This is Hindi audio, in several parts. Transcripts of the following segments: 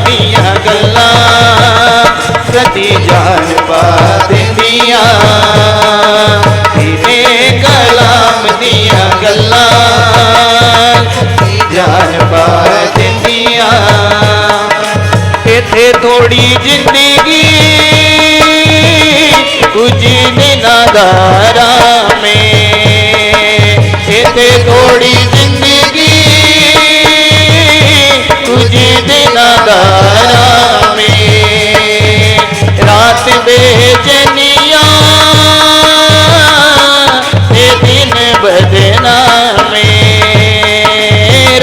दिया गल्लां सच्ची जान पा देंदियां तेरे कलाम दिया गल्लां जान पा देंदियां इत्थे थोड़ी जिंदगी कुछ दिनां दा आराम इत्थे थोड़ी जिंदगी कुछ दिनां दा आराम रात बेचैनियां ते दिन बदनाम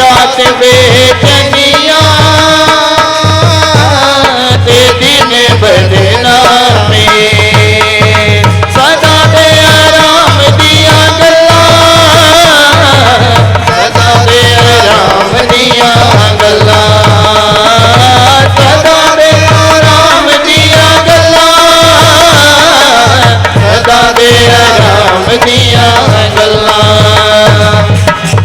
रात बेचैनियां ते दिन बदनाम सदा दे आराम दिया गल्लां सदा दे आराम दिया गल्लां सदा दे आराम दिया गल्लां सदा दे आराम दिया गल्लां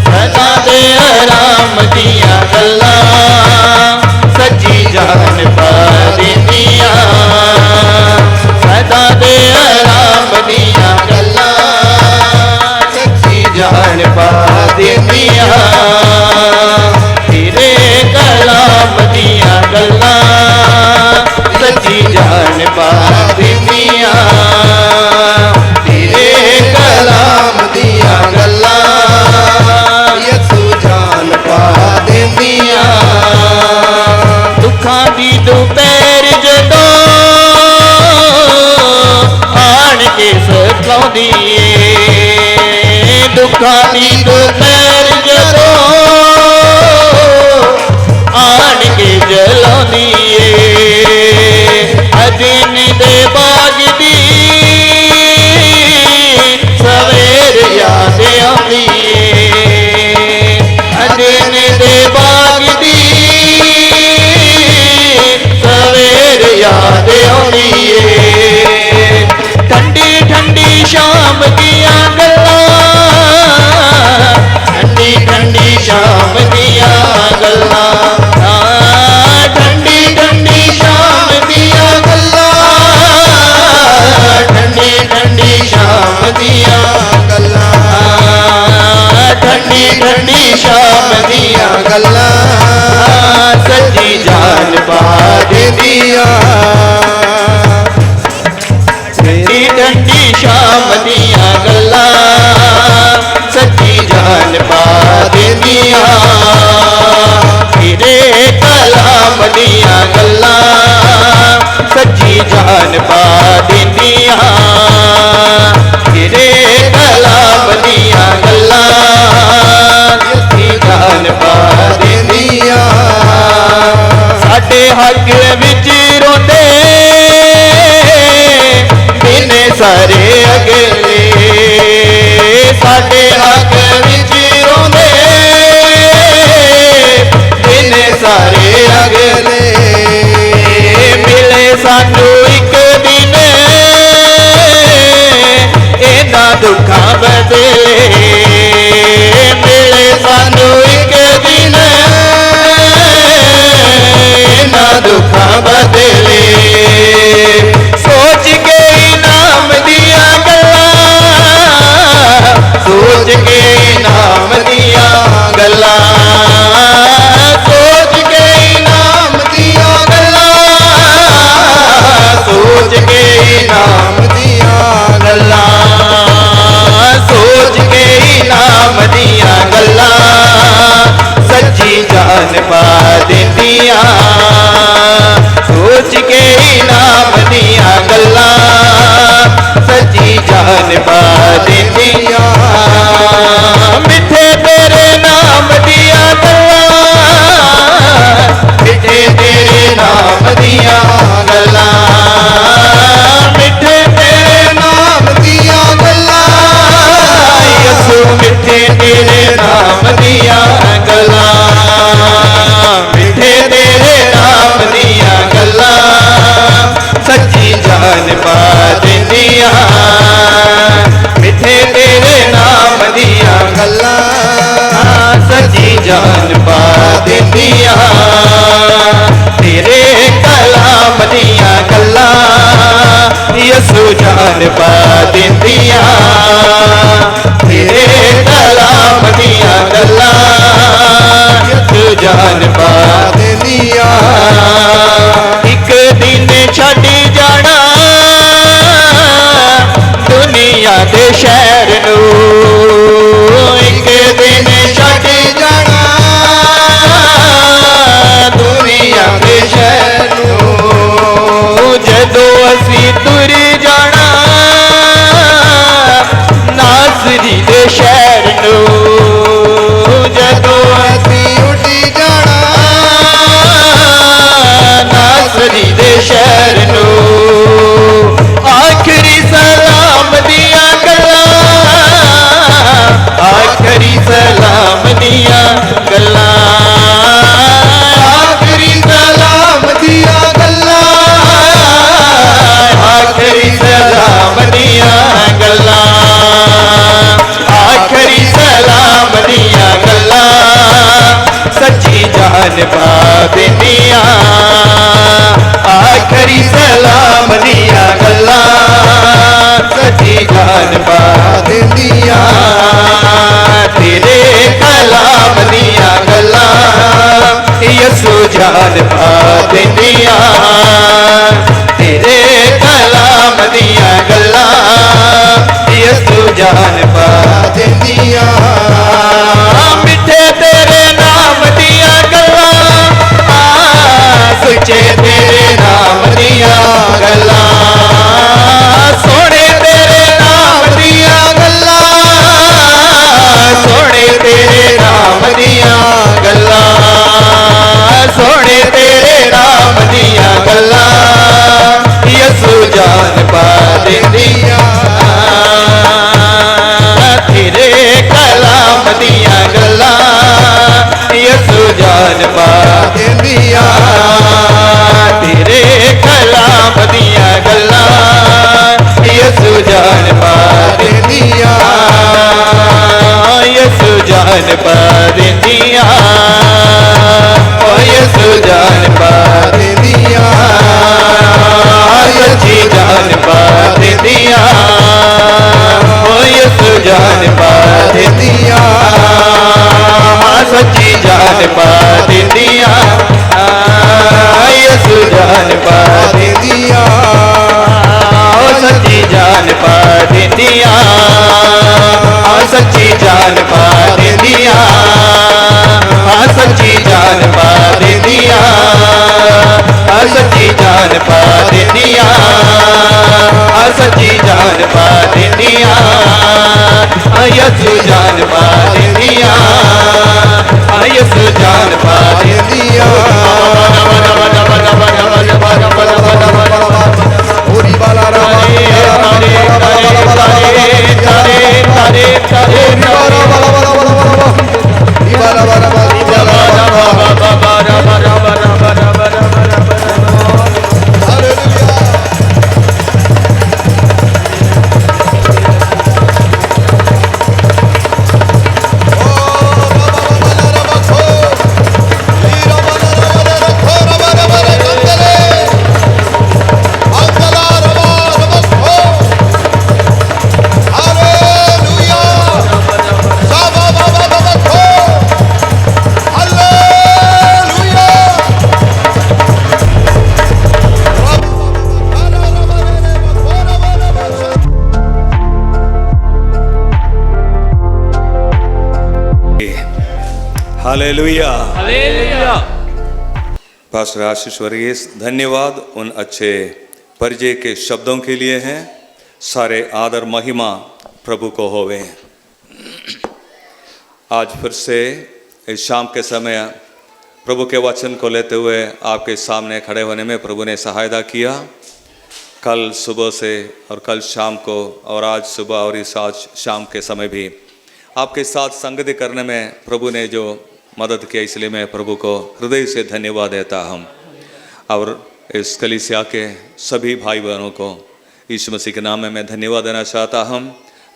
सदा दे आराम दिया गल्लां सच्ची जान पा देंदियां सदा दे आराम दिया गल्लां सच्ची जान पा देंदियां तेरे कलाम दिया गल्लां सच्ची जान पा देंदियां तेरे कलाम दिया गल्लां यसू जान पा देंदियां दुखां दी दोपहर जदों आण के सताउंदी दुखां दी दोपहर जदों आण के जलाउंदी दिन दे बाग दी सवेर याद आउंदी दिन दे बाग दी सवेर याद आउंदी ठंडी ठंडी शाम दियां गल्लां ठंडी ठंडी शाम दियां गल्लां ठंडी ठंडी शाम दियां गल्लां ठंडी ठंडी शाम दियां गल्लां ठंडी ठंडी शाम दियां गल्लां सच्ची जान पा देंदियां ठंडी ठंडी शाम दियां गल्लां सच्ची जान पा देंदियां तेरे कलाम दियां गल्लां सच्ची जान पा देंदियां तेरे कलाम दियां गल्लां सच्ची जान पा देंदियां साडे हक विच रोंदे बिन सारे अगले साडे हक विच रोंदे बिन सारे अगले मिले सानू एक दिन इन्हां दुखां बदले मिले सानू एक दिन इन्हां दुखां बदले सोच के इनाम दिया गल्लां सोच के इनाम दिया गल्लां सोच के इनाम दिया गल्लां सोच के इनाम दिया गल्लां सोच के इनाम दिया गल्लां सच्ची जान पा देंदियां सोच के इनाम दिया गल्लां सच्ची जान पा देंदियां मिठे तेरे नाम दिया गल्लां मिठे तेरे नाम दिया गल्लां मिठे तेरे नाम दिया गल्लां यसू मिठे तेरे नाम दिया गल्लां मिठे तेरे नाम दिया गल्लां सच्ची जान पा देंदियां मिठे तेरे नाम दिया गल्लां सच्ची जान पा देंदियां तेरे कलाम दिया गल्ला यसु जान पा देंदिया तेरे कलाम दिया गल्ला यसु जान पा देंदिया एक दिन छड़ी जाना दुनिया दे शहर नू एक दिन छड़ी जाना दुनिया दे शहर नू जदों असी तुर जाना नासरी दे शहर नू जदों असी उठी जाना नासरी दे शहर नू आखिरी सलाम दिया गल्ला आखिरी सलाम दिया गल्ला आखिरी सलाम दिया गल्ला आखिरी सलाम दिया गल्ला आखिरी सलाम दिया गल्ला सच्ची जान पा देंदिया आखिरी सलाम दिया गल्ला सच्ची जान पा देंदिया तेरे कलाम दिया गल्ला यसु जान पा देंदिया तेरे कलाम दिया गल्ला यसु जान पा देंदिया मिठे तेरे नाम दिया गल्ला सुचे तेरे नाम दिया गल्ला सोने तेरे नाम दिया गल्ला सोने तेरे नाम दिया गल्ला सोने तेरे नाम दिया गल्ला यसु जान पा देंदिया तेरे कलाम दिया गल्ला यसु जान पा देंदिया तेरे कलाम दिया गल्ला यसु जान पा देंदिया यसु जान पा देंदिया ओ यसु जान पा देंदिया सच्ची जान पा देंदिया ओ यसु जान पा देंदिया सच्ची जान पा देंदिया यसु जान पा देंदिया ओ सच्ची जान पा देंदिया सच्ची जान पा देंदिया सच्ची जान पा देंदिया सच्ची जान पा देंदिया सच्ची जान पा देंदिया यसु जान पा देंदिया यसु जान पा देंदिया पूरी बाला हालेलुया हालेलुया। पास्टर आशीष वर्गीस, धन्यवाद उन अच्छे परिचय के शब्दों के लिए हैं। सारे आदर महिमा प्रभु को होवे। आज फिर से इस शाम के समय प्रभु के वचन को लेते हुए आपके सामने खड़े होने में प्रभु ने सहायता किया। कल सुबह से और कल शाम को और आज सुबह और इस आज शाम के समय भी आपके साथ संगति करने में प्रभु ने जो मदद किया, इसलिए मैं प्रभु को हृदय से धन्यवाद देता हूँ। और इस कलीसिया के सभी भाई बहनों को यीशु मसीह के नाम में मैं धन्यवाद देना चाहता हूँ।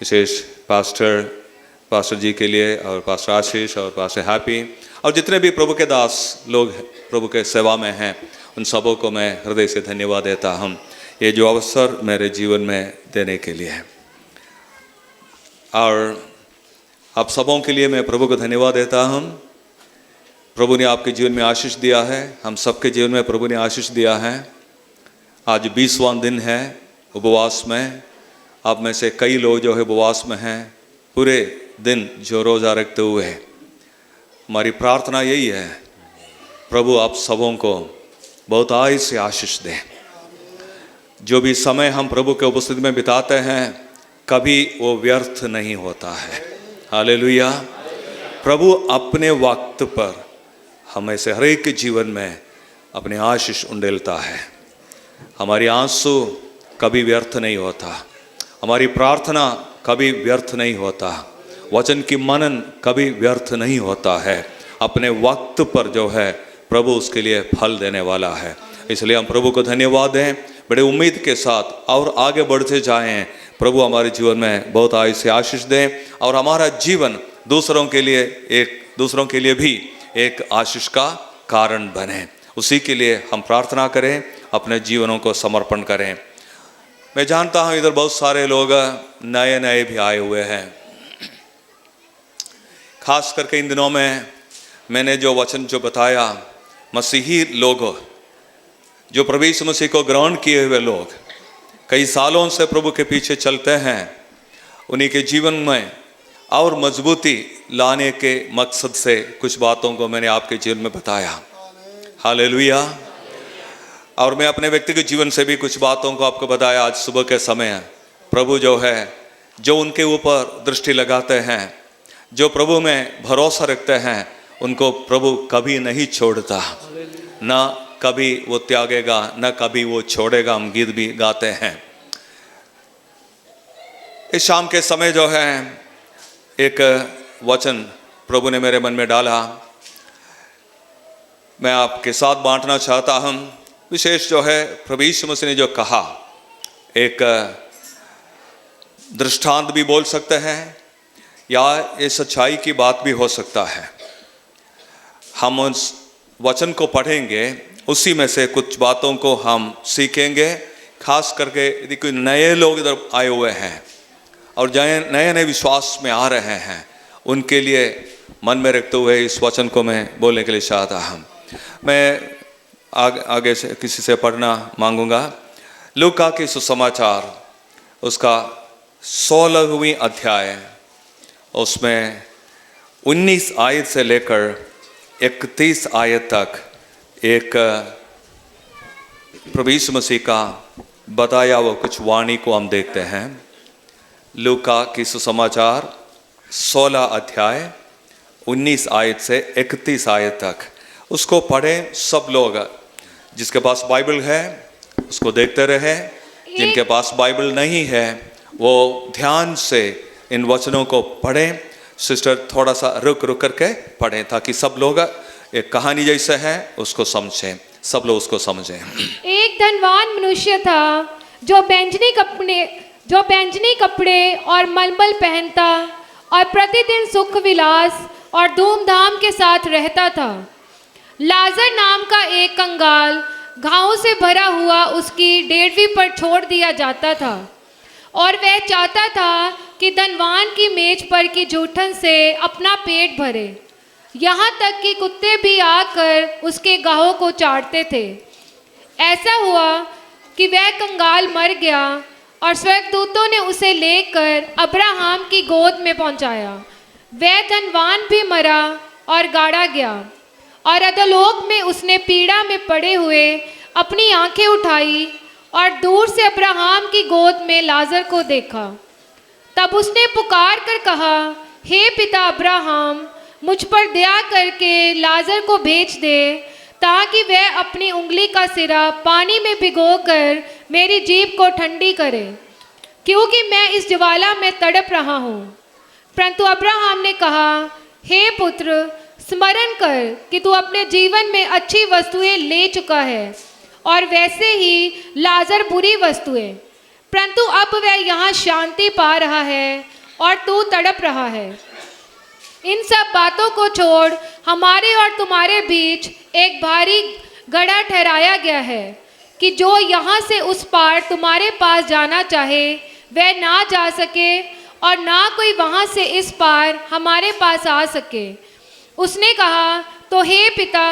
विशेष पास्टर जी के लिए और पास्टर आशीष और पास्टर हैप्पी और जितने भी प्रभु के दास लोग प्रभु के सेवा में हैं उन सबों को मैं हृदय से धन्यवाद देता हूँ, ये जो अवसर मेरे जीवन में देने के लिए है। और आप सबों के लिए मैं प्रभु को धन्यवाद देता हूँ। प्रभु ने आपके जीवन में आशीष दिया है, हम सबके जीवन में प्रभु ने आशीष दिया है। आज 20वां दिन है उपवास में। आप में से कई लोग जो है उपवास में हैं, पूरे दिन जो रोज़ा रखते हुए। हमारी प्रार्थना यही है, प्रभु आप सबों को बहुत आय से आशीष दें। जो भी समय हम प्रभु के उपस्थिति में बिताते हैं, कभी वो व्यर्थ नहीं होता है। हालेलुया। प्रभु अपने वक्त पर हमें से हर एक के जीवन में अपने आशीष उंडेलता है। हमारी आंसू कभी व्यर्थ नहीं होता, हमारी प्रार्थना कभी व्यर्थ नहीं होता, वचन की मनन कभी व्यर्थ नहीं होता है। अपने वक्त पर जो है प्रभु उसके लिए फल देने वाला है। इसलिए हम प्रभु को धन्यवाद दें, बड़े उम्मीद के साथ और आगे बढ़ते जाएं। प्रभु हमारे जीवन में बहुत आय से आशीष दें और हमारा जीवन दूसरों के लिए भी एक आशीष का कारण बने। उसी के लिए हम प्रार्थना करें, अपने जीवनों को समर्पण करें। मैं जानता हूँ इधर बहुत सारे लोग नए नए भी आए हुए हैं। खास करके इन दिनों में मैंने जो वचन जो बताया, मसीही लोग जो प्रभु यीशु मसीह को ग्रहण किए हुए लोग कई सालों से प्रभु के पीछे चलते हैं, उन्हीं के जीवन में और मजबूती लाने के मकसद से कुछ बातों को मैंने आपके जीवन में बताया। हालेलुया। और मैं अपने व्यक्तिगत जीवन से भी कुछ बातों को आपको बताया। आज सुबह के समय प्रभु जो है, जो उनके ऊपर दृष्टि लगाते हैं, जो प्रभु में भरोसा रखते हैं, उनको प्रभु कभी नहीं छोड़ता, ना कभी वो त्यागेगा, ना कभी वो छोड़ेगा। हम गीत भी गाते हैं। इस शाम के समय जो है एक वचन प्रभु ने मेरे मन में डाला, मैं आपके साथ बांटना चाहता हूँ। विशेष जो है प्रभु यीशु मसीह ने जो कहा, एक दृष्टांत भी बोल सकते हैं या ये सच्चाई की बात भी हो सकता है। हम उस वचन को पढ़ेंगे, उसी में से कुछ बातों को हम सीखेंगे। खास करके यदि कोई नए लोग इधर आए हुए हैं और नए नए विश्वास में आ रहे हैं, उनके लिए मन में रखते हुए इस वचन को मैं बोलने के लिए चाहता हूँ। मैं आगे से किसी से पढ़ना मांगूंगा। लूका की सुसमाचार उसका 16वीं अध्याय, उसमें 19 आयत से लेकर 31 आयत तक एक प्रभु यीशु मसीह का बताया हुआ कुछ वाणी को हम देखते हैं। लूका की सुसमाचार 16 अध्याय 19 आयत से 31 आयत तक, उसको पढ़ें सब लोग। जिसके पास बाइबल है उसको देखते रहे, जिनके पास बाइबल नहीं है वो ध्यान से इन वचनों को पढ़ें। सिस्टर थोड़ा सा रुक करके पढ़ें ताकि सब लोग एक कहानी जैसे है उसको समझें, सब लोग उसको समझें। एक धनवान मनुष्य था जो बैंजनी कपड़े और मलमल पहनता और प्रतिदिन सुख विलास और धूमधाम के साथ रहता था। लाजर नाम का एक कंगाल घावों से भरा हुआ उसकी डेढ़वी पर छोड़ दिया जाता था और वह चाहता था कि धनवान की मेज पर की जूठन से अपना पेट भरे, यहाँ तक कि कुत्ते भी आकर उसके गाहों को चाटते थे। ऐसा हुआ कि वह कंगाल मर गया और स्वर्गदूतों ने उसे लेकर अब्राहम की गोद में पहुंचाया। वह धनवान भी मरा और गाड़ा गया और अधोलोक में उसने पीड़ा में पड़े हुए अपनी आंखें उठाई और दूर से अब्राहम की गोद में लाजर को देखा। तब उसने पुकार कर कहा, हे पिता अब्राहम, मुझ पर दया करके लाजर को भेज दे ताकि वह अपनी उंगली का सिरा पानी में भिगोकर मेरी जीभ को ठंडी करे, क्योंकि मैं इस ज्वाला में तड़प रहा हूँ। परंतु अब्राहम ने कहा, हे पुत्र, स्मरण कर कि तू अपने जीवन में अच्छी वस्तुएं ले चुका है और वैसे ही लाजर बुरी वस्तुएं, परंतु अब वह यहाँ शांति पा रहा है और तू तड़प रहा है। इन सब बातों को छोड़ हमारे और तुम्हारे बीच एक भारी गड़ा ठहराया गया है कि जो यहाँ से उस पार तुम्हारे पास जाना चाहे वह ना जा सके और ना कोई वहाँ से इस पार हमारे पास आ सके। उसने कहा, तो हे पिता,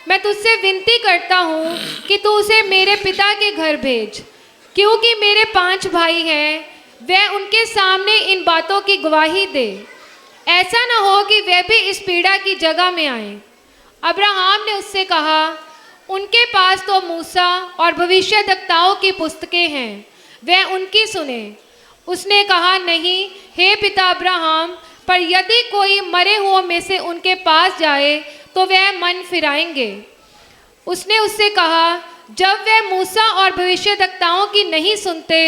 मैं तुझसे विनती करता हूँ कि तू उसे मेरे पिता के घर भेज, क्योंकि मेरे 5 भाई हैं। वह उनके सामने इन बातों की गवाही दे, ऐसा न हो कि वे भी इस पीड़ा की जगह में आए। अब्राहम ने उससे कहा, उनके पास तो मूसा और भविष्यद्वक्ताओं की पुस्तकें हैं, वह उनकी सुने। उसने कहा, नहीं हे पिता अब्राहम, पर यदि कोई मरे हुओं में से उनके पास जाए तो वह मन फिराएंगे। उसने उससे कहा, जब वह मूसा और भविष्यद्वक्ताओं की नहीं सुनते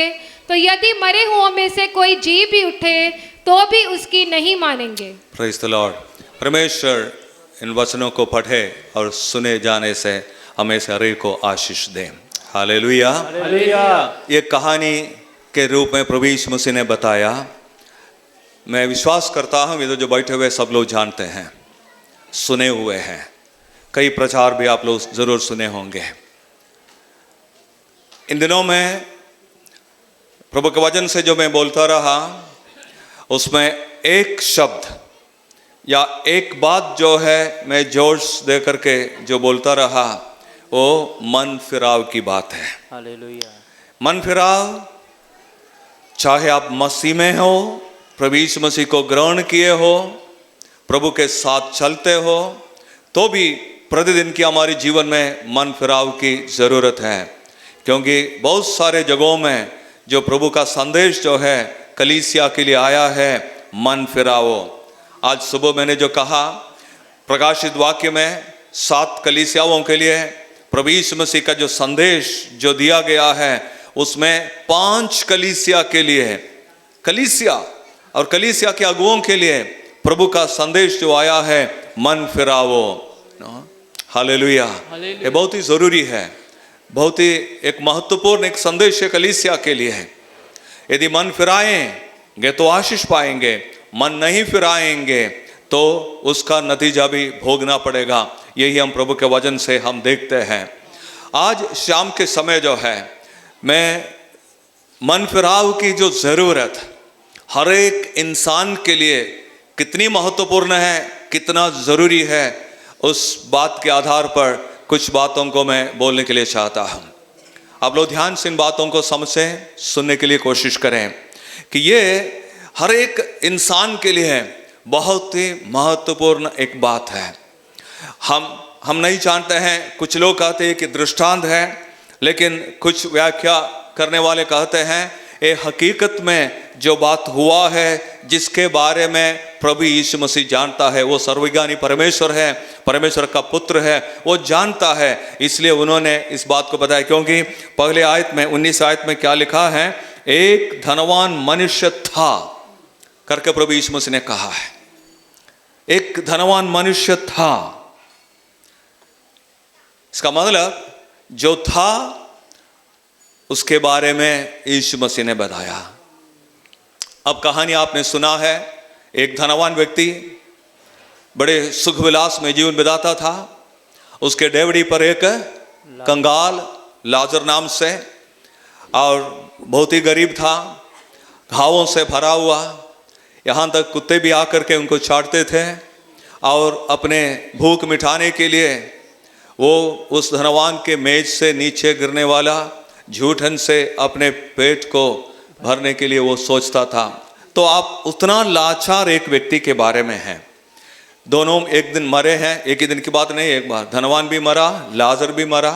तो यदि मरे हुओं में से कोई जी भी उठे तो भी उसकी नहीं मानेंगे। Praise the Lord. परमेश्वर इन वचनों को पढ़े और सुने जाने से हमें से हर एक को आशीष दे। हालेलुया। ये कहानी के रूप में प्रभु यीशु मसीह ने बताया। मैं विश्वास करता हूँ इधर जो बैठे हुए सब लोग जानते हैं, सुने हुए हैं। कई प्रचार भी आप लोग जरूर सुने होंगे। इन दिनों में प्रभु के वचन से जो मैं बोलता रहा उसमें एक शब्द या एक बात जो है मैं जोश दे करके जो बोलता रहा वो मन फिराव की बात है। हालेलुया। मन फिराव, चाहे आप मसीह में हो, प्रभु यीशु मसीह को ग्रहण किए हो, प्रभु के साथ चलते हो, तो भी प्रतिदिन की हमारे जीवन में मन फिराव की ज़रूरत है। क्योंकि बहुत सारे जगहों में जो प्रभु का संदेश जो है कलीसिया के लिए आया है, मन फिराओ। आज सुबह मैंने जो कहा प्रकाशित वाक्य में 7 कलीसियाओं के लिए प्रभु यीशु मसीह का जो संदेश जो दिया गया है उसमें 5 कलीसिया के लिए, कलीसिया और कलीसिया के अगुओं के लिए प्रभु का संदेश जो आया है, मन फिराओ। हालेलुया। ये बहुत ही ज़रूरी है, बहुत ही एक महत्वपूर्ण एक संदेश है कलीसिया के लिए है। यदि मन फिराएंगे तो आशीष पाएंगे, मन नहीं फिराएंगे तो उसका नतीजा भी भोगना पड़ेगा। यही हम प्रभु के वचन से हम देखते हैं। आज शाम के समय जो है मैं मन फिराव की जो ज़रूरत हर एक इंसान के लिए कितनी महत्वपूर्ण है, कितना ज़रूरी है, उस बात के आधार पर कुछ बातों को मैं बोलने के लिए चाहता हूँ। आप लोग ध्यान से इन बातों को समझें, सुनने के लिए कोशिश करें कि ये हर एक इंसान के लिए बहुत ही महत्वपूर्ण एक बात है। हम नहीं जानते हैं, कुछ लोग कहते हैं कि दृष्टांत है, लेकिन कुछ व्याख्या करने वाले कहते हैं ये हकीकत में जो बात हुआ है, जिसके बारे में प्रभु यीशु मसीह जानता है, वो सर्वज्ञानी परमेश्वर है, परमेश्वर का पुत्र है, वो जानता है, इसलिए उन्होंने इस बात को बताया। क्योंकि पहले आयत में 19 आयत में क्या लिखा है, एक धनवान मनुष्य था करके प्रभु यीशु मसीह ने कहा है। एक धनवान मनुष्य था, इसका मतलब जो था उसके बारे में यीशु मसीह ने बताया। अब कहानी आपने सुना है, एक धनवान व्यक्ति बड़े सुख विलास में जीवन बिताता था। उसके डेवड़ी पर एक कंगाल लाजर नाम से, और बहुत ही गरीब था, घावों से भरा हुआ, यहाँ तक कुत्ते भी आकर के उनको चाटते थे। और अपने भूख मिटाने के लिए वो उस धनवान के मेज से नीचे गिरने वाला झूठन से अपने पेट को भरने के लिए वो सोचता था। तो आप उतना लाचार एक व्यक्ति के बारे में हैं। दोनों एक दिन मरे हैं, एक ही दिन की बात नहीं, एक बार धनवान भी मरा, लाजर भी मरा,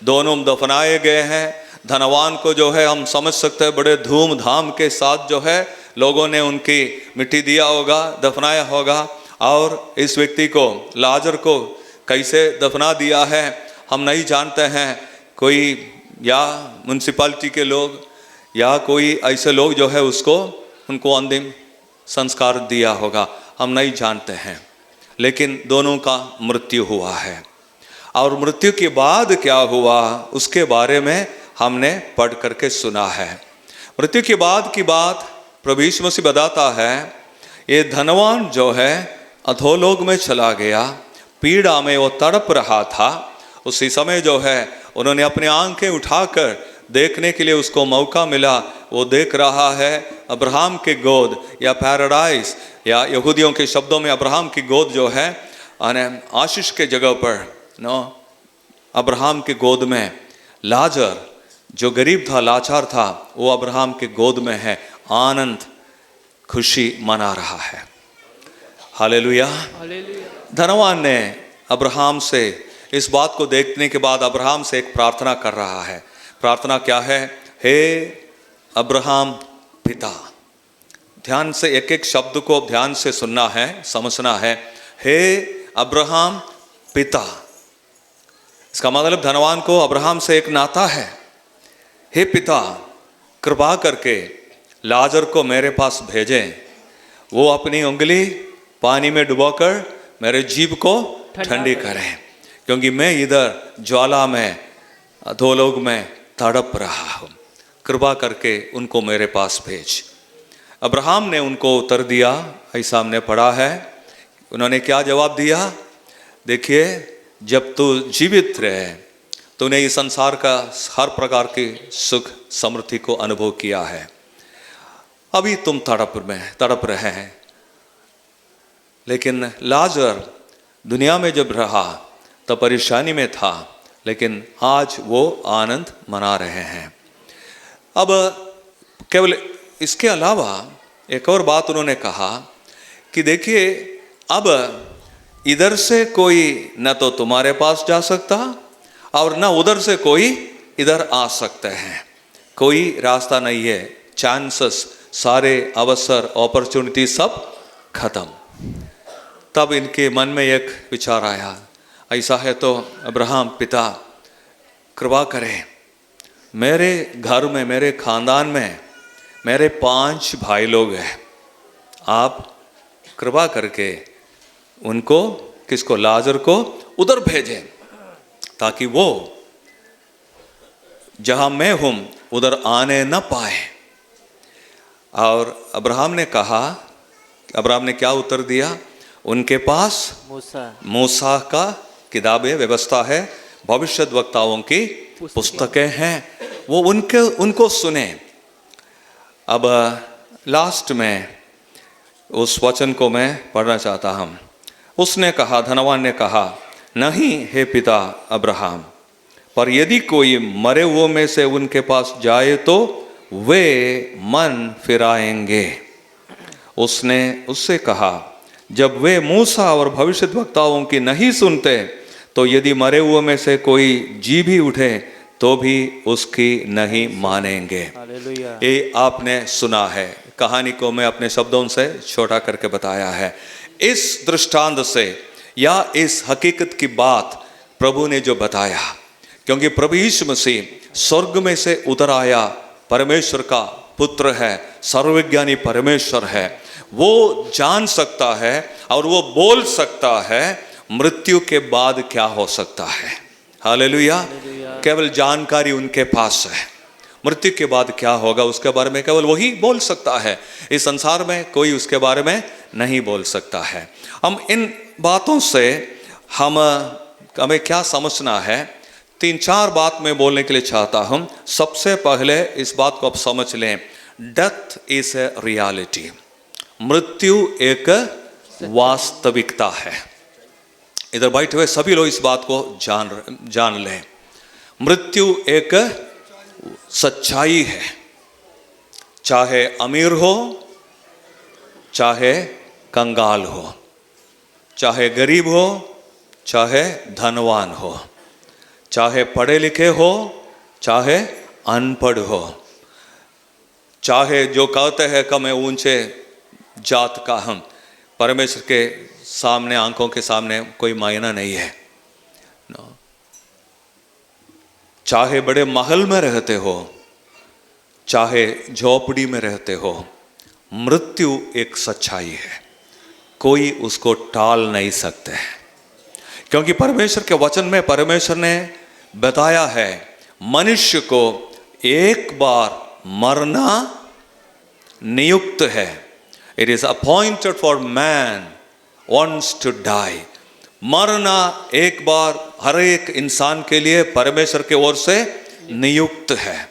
दोनों दफनाए गए हैं। धनवान को जो है हम समझ सकते हैं बड़े धूमधाम के साथ जो है लोगों ने उनकी मिट्टी दिया होगा, दफनाया होगा। और इस व्यक्ति को, लाजर को कैसे दफना दिया है हम नहीं जानते हैं। कोई या म्यूनसिपालिटी के लोग या कोई ऐसे लोग जो है उसको उनको अंतिम संस्कार दिया होगा, हम नहीं जानते हैं। लेकिन दोनों का मृत्यु हुआ है, और मृत्यु के बाद क्या हुआ उसके बारे में हमने पढ़ करके सुना है। मृत्यु के बाद की बात प्रभु यीशु मसीह बताता है। ये धनवान जो है अधोलोक में चला गया, पीड़ा में वो तड़प रहा था, उसी समय जो है उन्होंने अपनी आंखें उठाकर देखने के लिए उसको मौका मिला। वो देख रहा है अब्राहम के गोद या पैराडाइज, या यहूदियों के शब्दों में अब्राहम की गोद जो है आशीष के जगह पर अब्राहम की गोद में लाजर जो गरीब था, लाचार था, वो अब्राहम के गोद में है, आनंद खुशी मना रहा है। हालेलुया। धनवान ने अब्राहम से इस बात को देखने के बाद अब्राहम से एक प्रार्थना कर रहा है। प्रार्थना क्या है? हे अब्राहम पिता। ध्यान से एक एक शब्द को ध्यान से सुनना है, समझना है। हे अब्राहम पिता, इसका मतलब धनवान को अब्राहम से एक नाता है। हे पिता, कृपा करके लाजर को मेरे पास भेजें, वो अपनी उंगली पानी में डुबोकर मेरे जीभ को ठंडी करें, क्योंकि मैं इधर ज्वाला में, अधोलोक में तड़प रहा हूँ। कृपा करके उनको मेरे पास भेज। अब्राहम ने उनको उत्तर दिया, ऐसा हमने पढ़ा है। उन्होंने क्या जवाब दिया? देखिए, जब तू जीवित रहे तूने इस संसार का हर प्रकार की सुख समृद्धि को अनुभव किया है। अभी तुम तड़प रहे हैं, लेकिन लाजर दुनिया में जब रहा तो परेशानी में था, लेकिन आज वो आनंद मना रहे हैं। अब केवल इसके अलावा एक और बात उन्होंने कहा कि देखिए, अब इधर से कोई न तो तुम्हारे पास जा सकता और न उधर से कोई इधर आ सकते हैं। कोई रास्ता नहीं है, चांसेस, सारे अवसर, अपॉर्चुनिटी सब खत्म। तब इनके मन में एक विचार आया, ऐसा है तो अब्राहम पिता कृपा करें, मेरे घर में, मेरे खानदान में मेरे 5 भाई लोग हैं, आप कृपा करके उनको, किसको? लाजर को उधर भेजें, ताकि वो जहां मैं हूं उधर आने न पाए। और अब्राहम ने कहा, अब्राहम ने क्या उत्तर दिया? उनके पास मूसा का किताबें, व्यवस्था है, भविष्यद्वक्ताओं की पुस्तकें हैं, वो उनको सुने। अब लास्ट में उस वचन को मैं पढ़ना चाहता हूं। उसने कहा, धनवान ने कहा, नहीं हे पिता अब्राहम, पर यदि कोई मरे हुओं में से उनके पास जाए तो वे मन फिराएंगे। उसने उससे कहा, जब वे मूसा और भविष्यद्वक्ताओं की नहीं सुनते तो यदि मरे हुओं में से कोई जी भी उठे तो भी उसकी नहीं मानेंगे। ये आपने सुना है, कहानी को मैं अपने शब्दों से छोटा करके बताया है। इस दृष्टांत से या इस हकीकत की बात प्रभु ने जो बताया, क्योंकि प्रभु यीशु मसीह स्वर्ग में से उतर आया, परमेश्वर का पुत्र है, सर्वज्ञानी परमेश्वर है, वो जान सकता है और वो बोल सकता है मृत्यु के बाद क्या हो सकता है। हालेलुया। केवल जानकारी उनके पास है, मृत्यु के बाद क्या होगा उसके बारे में केवल वही बोल सकता है। इस संसार में कोई उसके बारे में नहीं बोल सकता है। हम इन बातों से हमें क्या समझना है, 3-4 बात मैं बोलने के लिए चाहता हूं। सबसे पहले इस बात को आप समझ लें, डेथ इज ए रियलिटी। मृत्यु एक वास्तविकता है। इधर बैठे हुए सभी लोग इस बात को जान लें, मृत्यु एक सच्चाई है। चाहे अमीर हो, चाहे कंगाल हो, चाहे गरीब हो, चाहे धनवान हो, चाहे पढ़े लिखे हो, चाहे अनपढ़ हो, चाहे जो कहते हैं कि मैं ऊंचे जात का हूं, परमेश्वर के सामने, आंखों के सामने कोई मायना नहीं है। चाहे बड़े महल में रहते हो, चाहे झोपड़ी में रहते हो, मृत्यु एक सच्चाई है, कोई उसको टाल नहीं सकते। क्योंकि परमेश्वर के वचन में परमेश्वर ने बताया है, मनुष्य को एक बार मरना नियुक्त है। It is appointed for man wants to die. मरना एक बार हर एक इंसान के लिए परमेश्वर के ओर से नियुक्त है,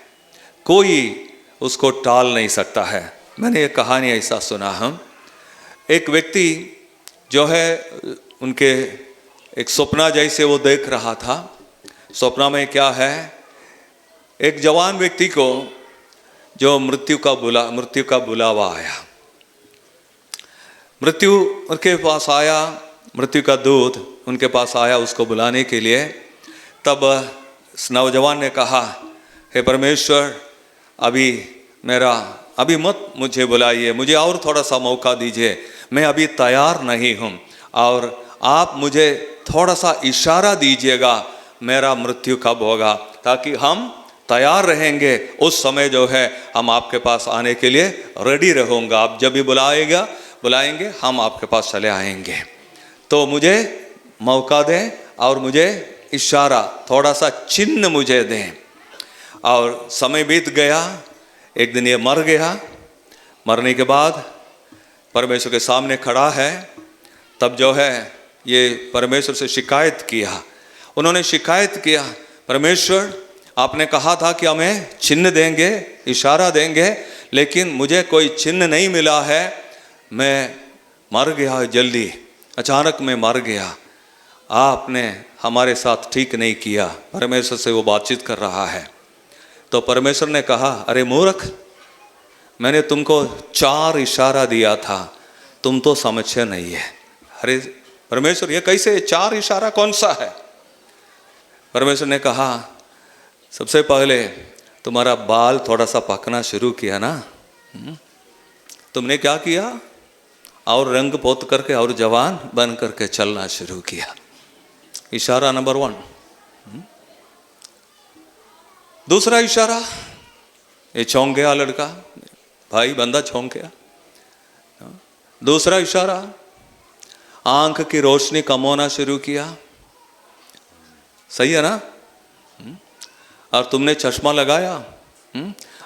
कोई उसको टाल नहीं सकता है। मैंने एक कहानी ऐसा सुना, हम एक व्यक्ति जो है उनके एक सपना जैसे वो देख रहा था। सपना में क्या है, एक जवान व्यक्ति को जो मृत्यु का बुलावा आया, मृत्यु उनके पास आया, मृत्यु का दूत उनके पास आया उसको बुलाने के लिए। तब इस नौजवान ने कहा, हे परमेश्वर, अभी मत मुझे बुलाइए, मुझे और थोड़ा सा मौका दीजिए, मैं अभी तैयार नहीं हूँ, और आप मुझे थोड़ा सा इशारा दीजिएगा मेरा मृत्यु कब होगा, ताकि हम तैयार रहेंगे। उस समय जो है हम आपके पास आने के लिए रेडी रहूँगा, आप जब भी बुलाएंगे हम आपके पास चले आएंगे। तो मुझे मौका दें और मुझे इशारा, थोड़ा सा चिन्ह मुझे दें। और समय बीत गया, एक दिन ये मर गया। मरने के बाद परमेश्वर के सामने खड़ा है। तब जो है ये परमेश्वर से शिकायत किया, उन्होंने शिकायत किया, परमेश्वर आपने कहा था कि हमें चिन्ह देंगे, इशारा देंगे, लेकिन मुझे कोई चिन्ह नहीं मिला है, मैं मर गया जल्दी, अचानक मैं मर गया, आपने हमारे साथ ठीक नहीं किया। परमेश्वर से वो बातचीत कर रहा है। तो परमेश्वर ने कहा, अरे मूर्ख, मैंने तुमको 4 इशारा दिया था, तुम तो समझे नहीं है। अरे परमेश्वर, ये कैसे 4 इशारा कौन सा है? परमेश्वर ने कहा, सबसे पहले तुम्हारा बाल थोड़ा सा पकना शुरू किया ना, तुमने क्या किया, और रंग पोत करके और जवान बन करके चलना शुरू किया। इशारा नंबर 1। दूसरा इशारा, ये चौंक गया लड़का, भाई बंदा चौंक गया। दूसरा इशारा, आंख की रोशनी कम होना शुरू किया। सही है ना? और तुमने चश्मा लगाया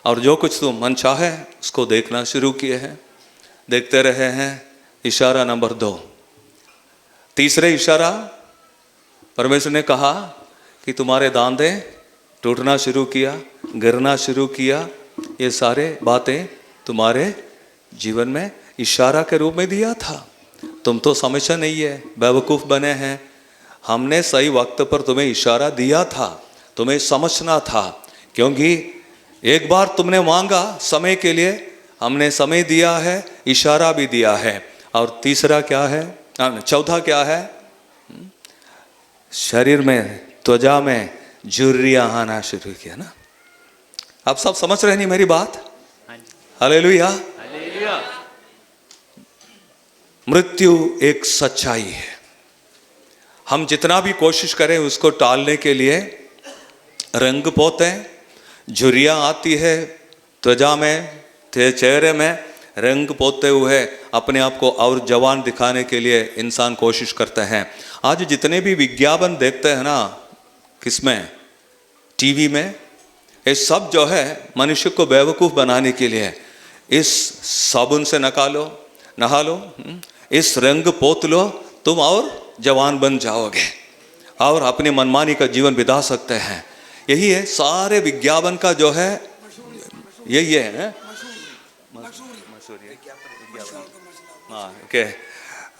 और जो कुछ तुम मन चाहे उसको देखना शुरू किए हैं, देखते रहे हैं। इशारा नंबर 2। तीसरे इशारा, परमेश्वर ने कहा कि तुम्हारे दांते टूटना शुरू किया, गिरना शुरू किया। ये सारे बातें तुम्हारे जीवन में इशारा के रूप में दिया था, तुम तो समझा नहीं है, बेवकूफ़ बने हैं। हमने सही वक्त पर तुम्हें इशारा दिया था, तुम्हें समझना था, क्योंकि एक बार तुमने मांगा समय के लिए, हमने समय दिया है, इशारा भी दिया है। और तीसरा क्या है, चौथा क्या है, शरीर में, त्वचा में झुर्रियां आना शुरू किया ना। आप सब समझ रहे नहीं मेरी बात? हालेलुया। मृत्यु एक सच्चाई है। हम जितना भी कोशिश करें उसको टालने के लिए, रंग पोते, झुर्रियां आती है त्वचा में, चेहरे में रंग पोते हुए अपने आप को और जवान दिखाने के लिए इंसान कोशिश करते हैं। आज जितने भी विज्ञापन देखते हैं ना, किसमें, टीवी में, ये सब जो है मनुष्य को बेवकूफ़ बनाने के लिए। इस साबुन से नहा लो, इस रंग पोत लो, तुम और जवान बन जाओगे और अपनी मनमानी का जीवन बिता सकते हैं। यही है सारे विज्ञापन का जो है, यही है। हाँ, ओके,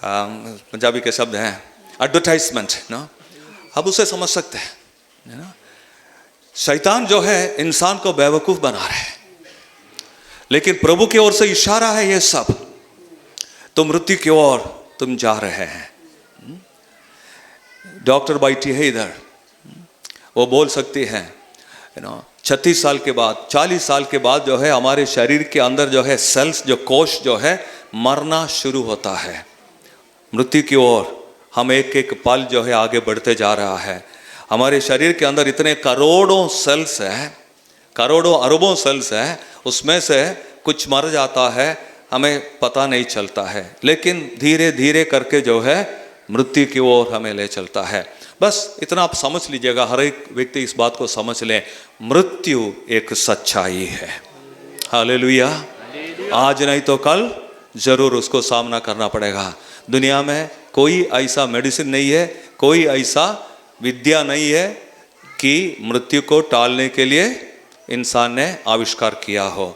पंजाबी के शब्द हैं, एडवर्टाइजमेंट ना। अब उसे समझ सकते हैं ना। शैतान जो है इंसान को बेवकूफ़ बना रहा है, लेकिन प्रभु की ओर से इशारा है ये सब, तो मृत्यु की ओर तुम जा रहे हैं। डॉक्टर बैठी है इधर, वो बोल सकती है 36 साल के बाद, 40 साल के बाद जो है हमारे शरीर के अंदर जो है सेल्स, जो कोश जो है मरना शुरू होता है। मृत्यु की ओर हम एक एक पल जो है आगे बढ़ते जा रहा है। हमारे शरीर के अंदर इतने करोड़ों सेल्स हैं, करोड़ों अरबों सेल्स हैं, उसमें से कुछ मर जाता है, हमें पता नहीं चलता है, लेकिन धीरे धीरे करके जो है मृत्यु की ओर हमें ले चलता है। बस इतना आप समझ लीजिएगा, हर एक व्यक्ति इस बात को समझ ले, मृत्यु एक सच्चाई है। हालेलुया। आज नहीं तो कल जरूर उसको सामना करना पड़ेगा। दुनिया में कोई ऐसा मेडिसिन नहीं है, कोई ऐसा विद्या नहीं है कि मृत्यु को टालने के लिए इंसान ने आविष्कार किया हो।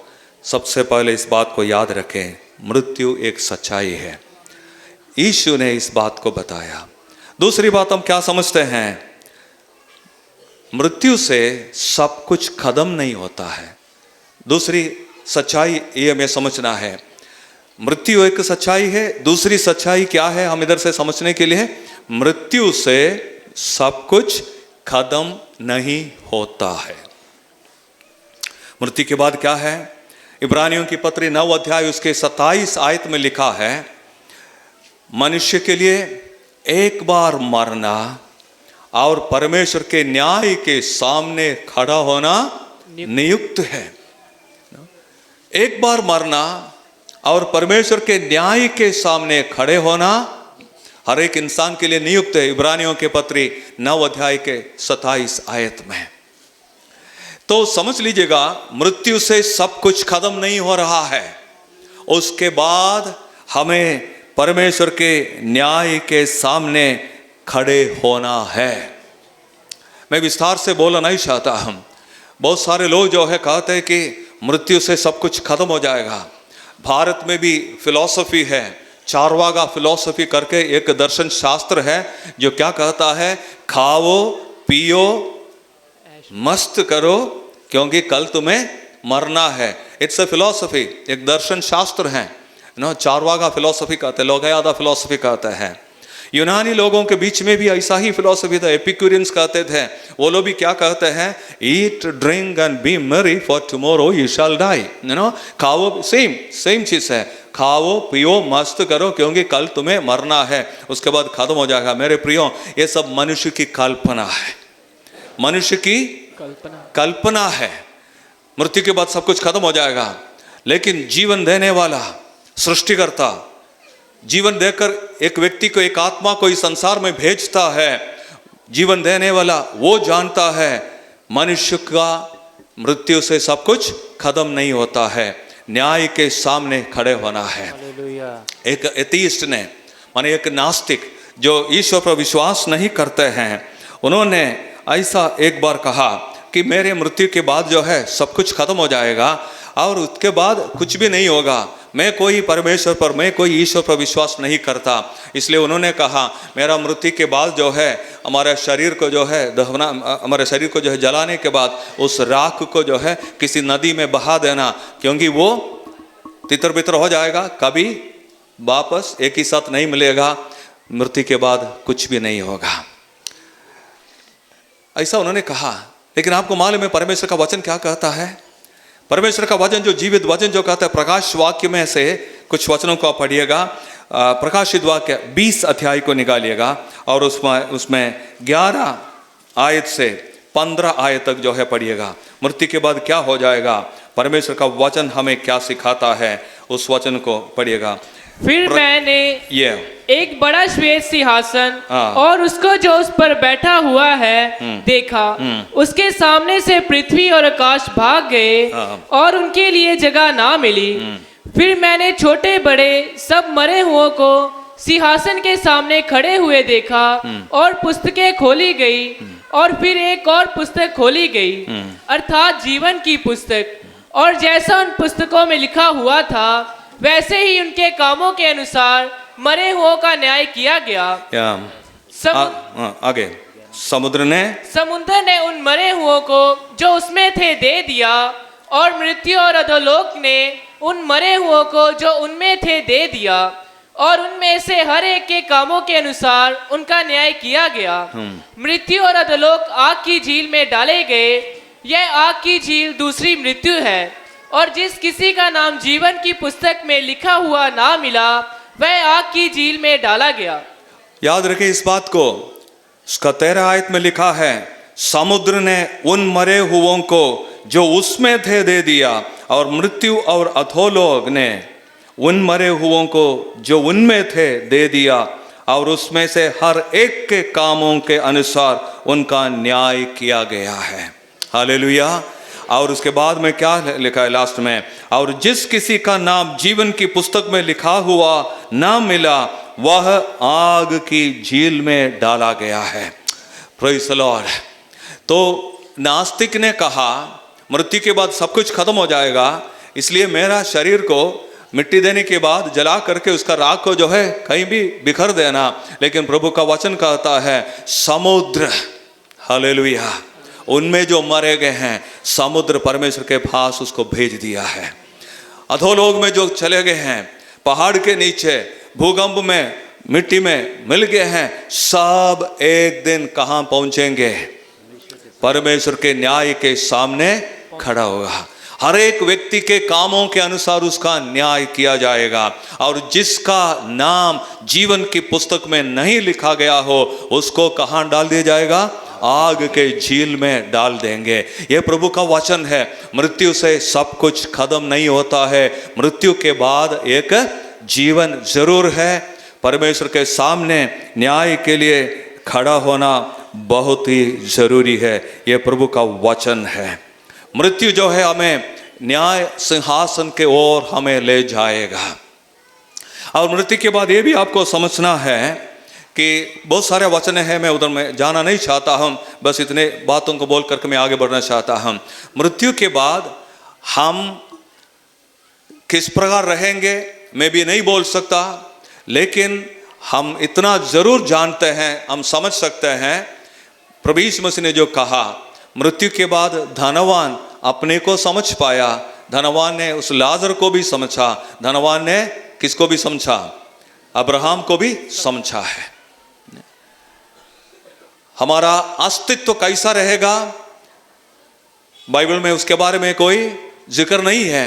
सबसे पहले इस बात को याद रखें, मृत्यु एक सच्चाई है। यीशु ने इस बात को बताया। दूसरी बात हम क्या समझते हैं, मृत्यु से सब कुछ खत्म नहीं होता है। दूसरी सच्चाई ये हमें समझना है, मृत्यु एक सच्चाई है। दूसरी सच्चाई क्या है हम इधर से समझने के लिए, मृत्यु से सब कुछ खत्म नहीं होता है। मृत्यु के बाद क्या है, इब्रानियों की पत्री 9 अध्याय उसके 27 आयत में लिखा है, मनुष्य के लिए एक बार मरना और परमेश्वर के न्याय के सामने खड़ा होना नियुक्त है। एक बार मरना और परमेश्वर के न्याय के सामने खड़े होना हर एक इंसान के लिए नियुक्त है। इब्रानियों के पत्री 9 अध्याय के 27 आयत में। तो समझ लीजिएगा, मृत्यु से सब कुछ खत्म नहीं हो रहा है, उसके बाद हमें परमेश्वर के न्याय के सामने खड़े होना है। मैं विस्तार से बोलना नहीं चाहता। हम बहुत सारे लोग जो है कहते हैं कि मृत्यु से सब कुछ खत्म हो जाएगा। भारत में भी फिलॉसफी है, चारवागा फिलॉसफी करके एक दर्शन शास्त्र है जो क्या कहता है, खाओ पियो मस्त करो क्योंकि कल तुम्हें मरना है। इट्स अ फिलॉसफी, एक दर्शन शास्त्र है नो, चारवागा फिलॉसफी कहते हैं, लोगयादा फिलॉसफी कहते हैं। यूनानी लोगों के बीच में भी ऐसा ही फिलॉसफी था, एपिक्यूरियंस कहते थे। वो लोग भी क्या कहते हैं, eat drink and be merry for tomorrow you shall die. No, खाओ, सेम चीज है, खाओ पियो मस्त करो क्योंकि कल तुम्हें मरना है, उसके बाद खत्म हो जाएगा। मेरे प्रियो, ये सब मनुष्य की कल्पना है, मनुष्य की कल्पना है। मृत्यु के बाद सब कुछ खत्म हो जाएगा, लेकिन जीवन देने वाला सृष्टिकर्ता जीवन देकर एक व्यक्ति को, एक आत्मा को इस संसार में भेजता है, जीवन देने वाला वो जानता है मनुष्य का मृत्यु से सब कुछ खत्म नहीं होता है, न्याय के सामने खड़े होना है। एक एथीस्ट ने, माने एक नास्तिक जो ईश्वर पर विश्वास नहीं करते हैं, उन्होंने ऐसा एक बार कहा कि मेरे मृत्यु के बाद जो है सब कुछ खत्म हो जाएगा और उसके बाद कुछ भी नहीं होगा। मैं कोई परमेश्वर पर, मैं कोई ईश्वर पर विश्वास नहीं करता। इसलिए उन्होंने कहा मेरा मृत्यु के बाद जो है हमारे शरीर को जो है दहना, हमारे शरीर को जो है जलाने के बाद उस राख को जो है किसी नदी में बहा देना, क्योंकि वो तितर बितर हो जाएगा, कभी वापस एक ही साथ नहीं मिलेगा, मृत्यु के बाद कुछ भी नहीं होगा। ऐसा उन्होंने कहा। लेकिन आपको मालूम है परमेश्वर का वचन क्या कहता है? परमेश्वर का वचन जो जीवित वचन जो कहता है, प्रकाश वाक्य में से कुछ वचनों को आप पढ़िएगा, प्रकाशित वाक्य 20 अध्याय को निकालिएगा और उसमें 11 आयत से 15 आयत तक जो है पढ़िएगा। मृत्यु के बाद क्या हो जाएगा, परमेश्वर का वचन हमें क्या सिखाता है, उस वचन को पढ़िएगा। फिर मैंने एक बड़ा श्वेत सिंहासन और उसको जो उस पर बैठा हुआ है देखा। उसके सामने से पृथ्वी और आकाश भाग गए और उनके लिए जगह ना मिली। फिर मैंने छोटे बड़े सब मरे हुओं को सिंहासन के सामने खड़े हुए देखा और पुस्तकें खोली गई और फिर एक और पुस्तक खोली गई, अर्थात जीवन की पुस्तक। और जैसा उन पुस्तकों में लिखा हुआ था वैसे ही उनके कामों के अनुसार मरे हुओं का न्याय किया गया। आगे समुद्र ने उन मरे हुओं को जो उसमें थे दे दिया और मृत्यु और अधोलोक ने उन मरे हुओं को जो उनमें थे दे दिया और उनमें से हर एक के कामों के अनुसार उनका न्याय किया गया। मृत्यु और अधोलोक आग की झील में डाले गए। यह आग की झील दूसरी मृत्यु है। और जिस किसी का नाम जीवन की पुस्तक में लिखा हुआ ना मिला वह आग की झील में डाला गया। याद रखें इस बात को। उसका 13 आयत में लिखा है, समुद्र ने उन मरे हुओं को जो उसमें थे दे दिया और मृत्यु और अधोलोक ने उन मरे हुओं को जो उनमें थे दे दिया और उसमें से हर एक के कामों के अनुसार उनका न्याय किया गया है। हालेलुया। और उसके बाद में क्या लिखा है लास्ट में, और जिस किसी का नाम जीवन की पुस्तक में लिखा हुआ ना मिला वह आग की झील में डाला गया है। Praise the Lord. तो नास्तिक ने कहा मृत्यु के बाद सब कुछ खत्म हो जाएगा, इसलिए मेरा शरीर को मिट्टी देने के बाद जला करके उसका राख को जो है कहीं भी बिखर देना। लेकिन प्रभु का वचन कहता है समुद्र, हालेलुया, उनमें जो मरे गए हैं समुद्र परमेश्वर के पास उसको भेज दिया है। अधोलोक में जो चले गए हैं, पहाड़ के नीचे भूकंप में मिट्टी में मिल गए हैं, सब एक दिन कहाँ पहुंचेंगे? परमेश्वर के न्याय के सामने खड़ा होगा। हर एक व्यक्ति के कामों के अनुसार उसका न्याय किया जाएगा, और जिसका नाम जीवन की पुस्तक में नहीं लिखा गया हो उसको कहाँ डाल दिया जाएगा? आग के झील में डाल देंगे। यह प्रभु का वचन है। मृत्यु से सब कुछ खत्म नहीं होता है, मृत्यु के बाद एक जीवन जरूर है। परमेश्वर के सामने न्याय के लिए खड़ा होना बहुत ही जरूरी है। यह प्रभु का वचन है। मृत्यु जो है हमें न्याय सिंहासन के ओर हमें ले जाएगा। और मृत्यु के बाद ये भी आपको समझना है कि बहुत सारे वचन हैं, मैं उधर में जाना नहीं चाहता हूँ, बस इतने बातों को बोल करके मैं आगे बढ़ना चाहता हूँ। मृत्यु के बाद हम किस प्रकार रहेंगे मैं भी नहीं बोल सकता, लेकिन हम इतना जरूर जानते हैं, हम समझ सकते हैं। प्रभु यीशु मसीह ने जो कहा, मृत्यु के बाद धनवान अपने को समझ पाया, धनवान ने उस लाजर को भी समझा, धनवान ने किसको भी समझा? अब्राहम को भी समझा है। हमारा अस्तित्व कैसा रहेगा बाइबल में उसके बारे में कोई जिक्र नहीं है,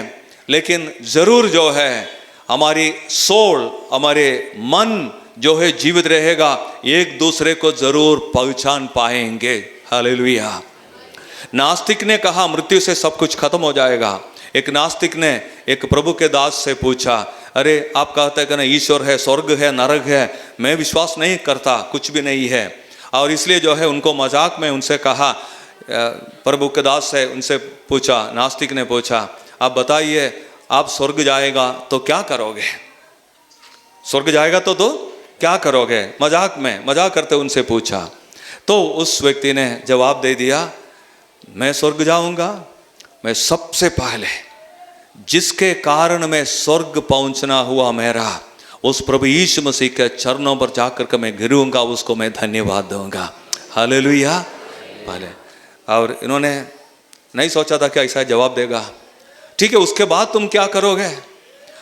लेकिन जरूर जो है हमारी सोल, हमारे मन जो है जीवित रहेगा, एक दूसरे को जरूर पहचान पाएंगे। हालेलुया। नास्तिक ने कहा मृत्यु से सब कुछ खत्म हो जाएगा। एक नास्तिक ने एक प्रभु के दास से पूछा, अरे आप कहते हैं कि ना ईश्वर है, स्वर्ग है, नरक है, मैं विश्वास नहीं करता, कुछ भी नहीं है। और इसलिए जो है उनको मजाक में उनसे कहा, प्रभु के दास से उनसे पूछा, नास्तिक ने पूछा, आप बताइए आप स्वर्ग जाएगा तो क्या करोगे? स्वर्ग जाएगा तो क्या करोगे? मजाक करते उनसे पूछा। तो उस व्यक्ति ने जवाब दे दिया, मैं स्वर्ग जाऊंगा, मैं सबसे पहले जिसके कारण मैं स्वर्ग पहुंचना हुआ मेरा, उस प्रभु यीशु मसीह के चरणों पर जाकर के मैं गिरूंगा, उसको मैं धन्यवाद दूंगा। हालेलुया। पहले और इन्होंने नहीं सोचा था कि ऐसा जवाब देगा। ठीक है, उसके बाद तुम क्या करोगे?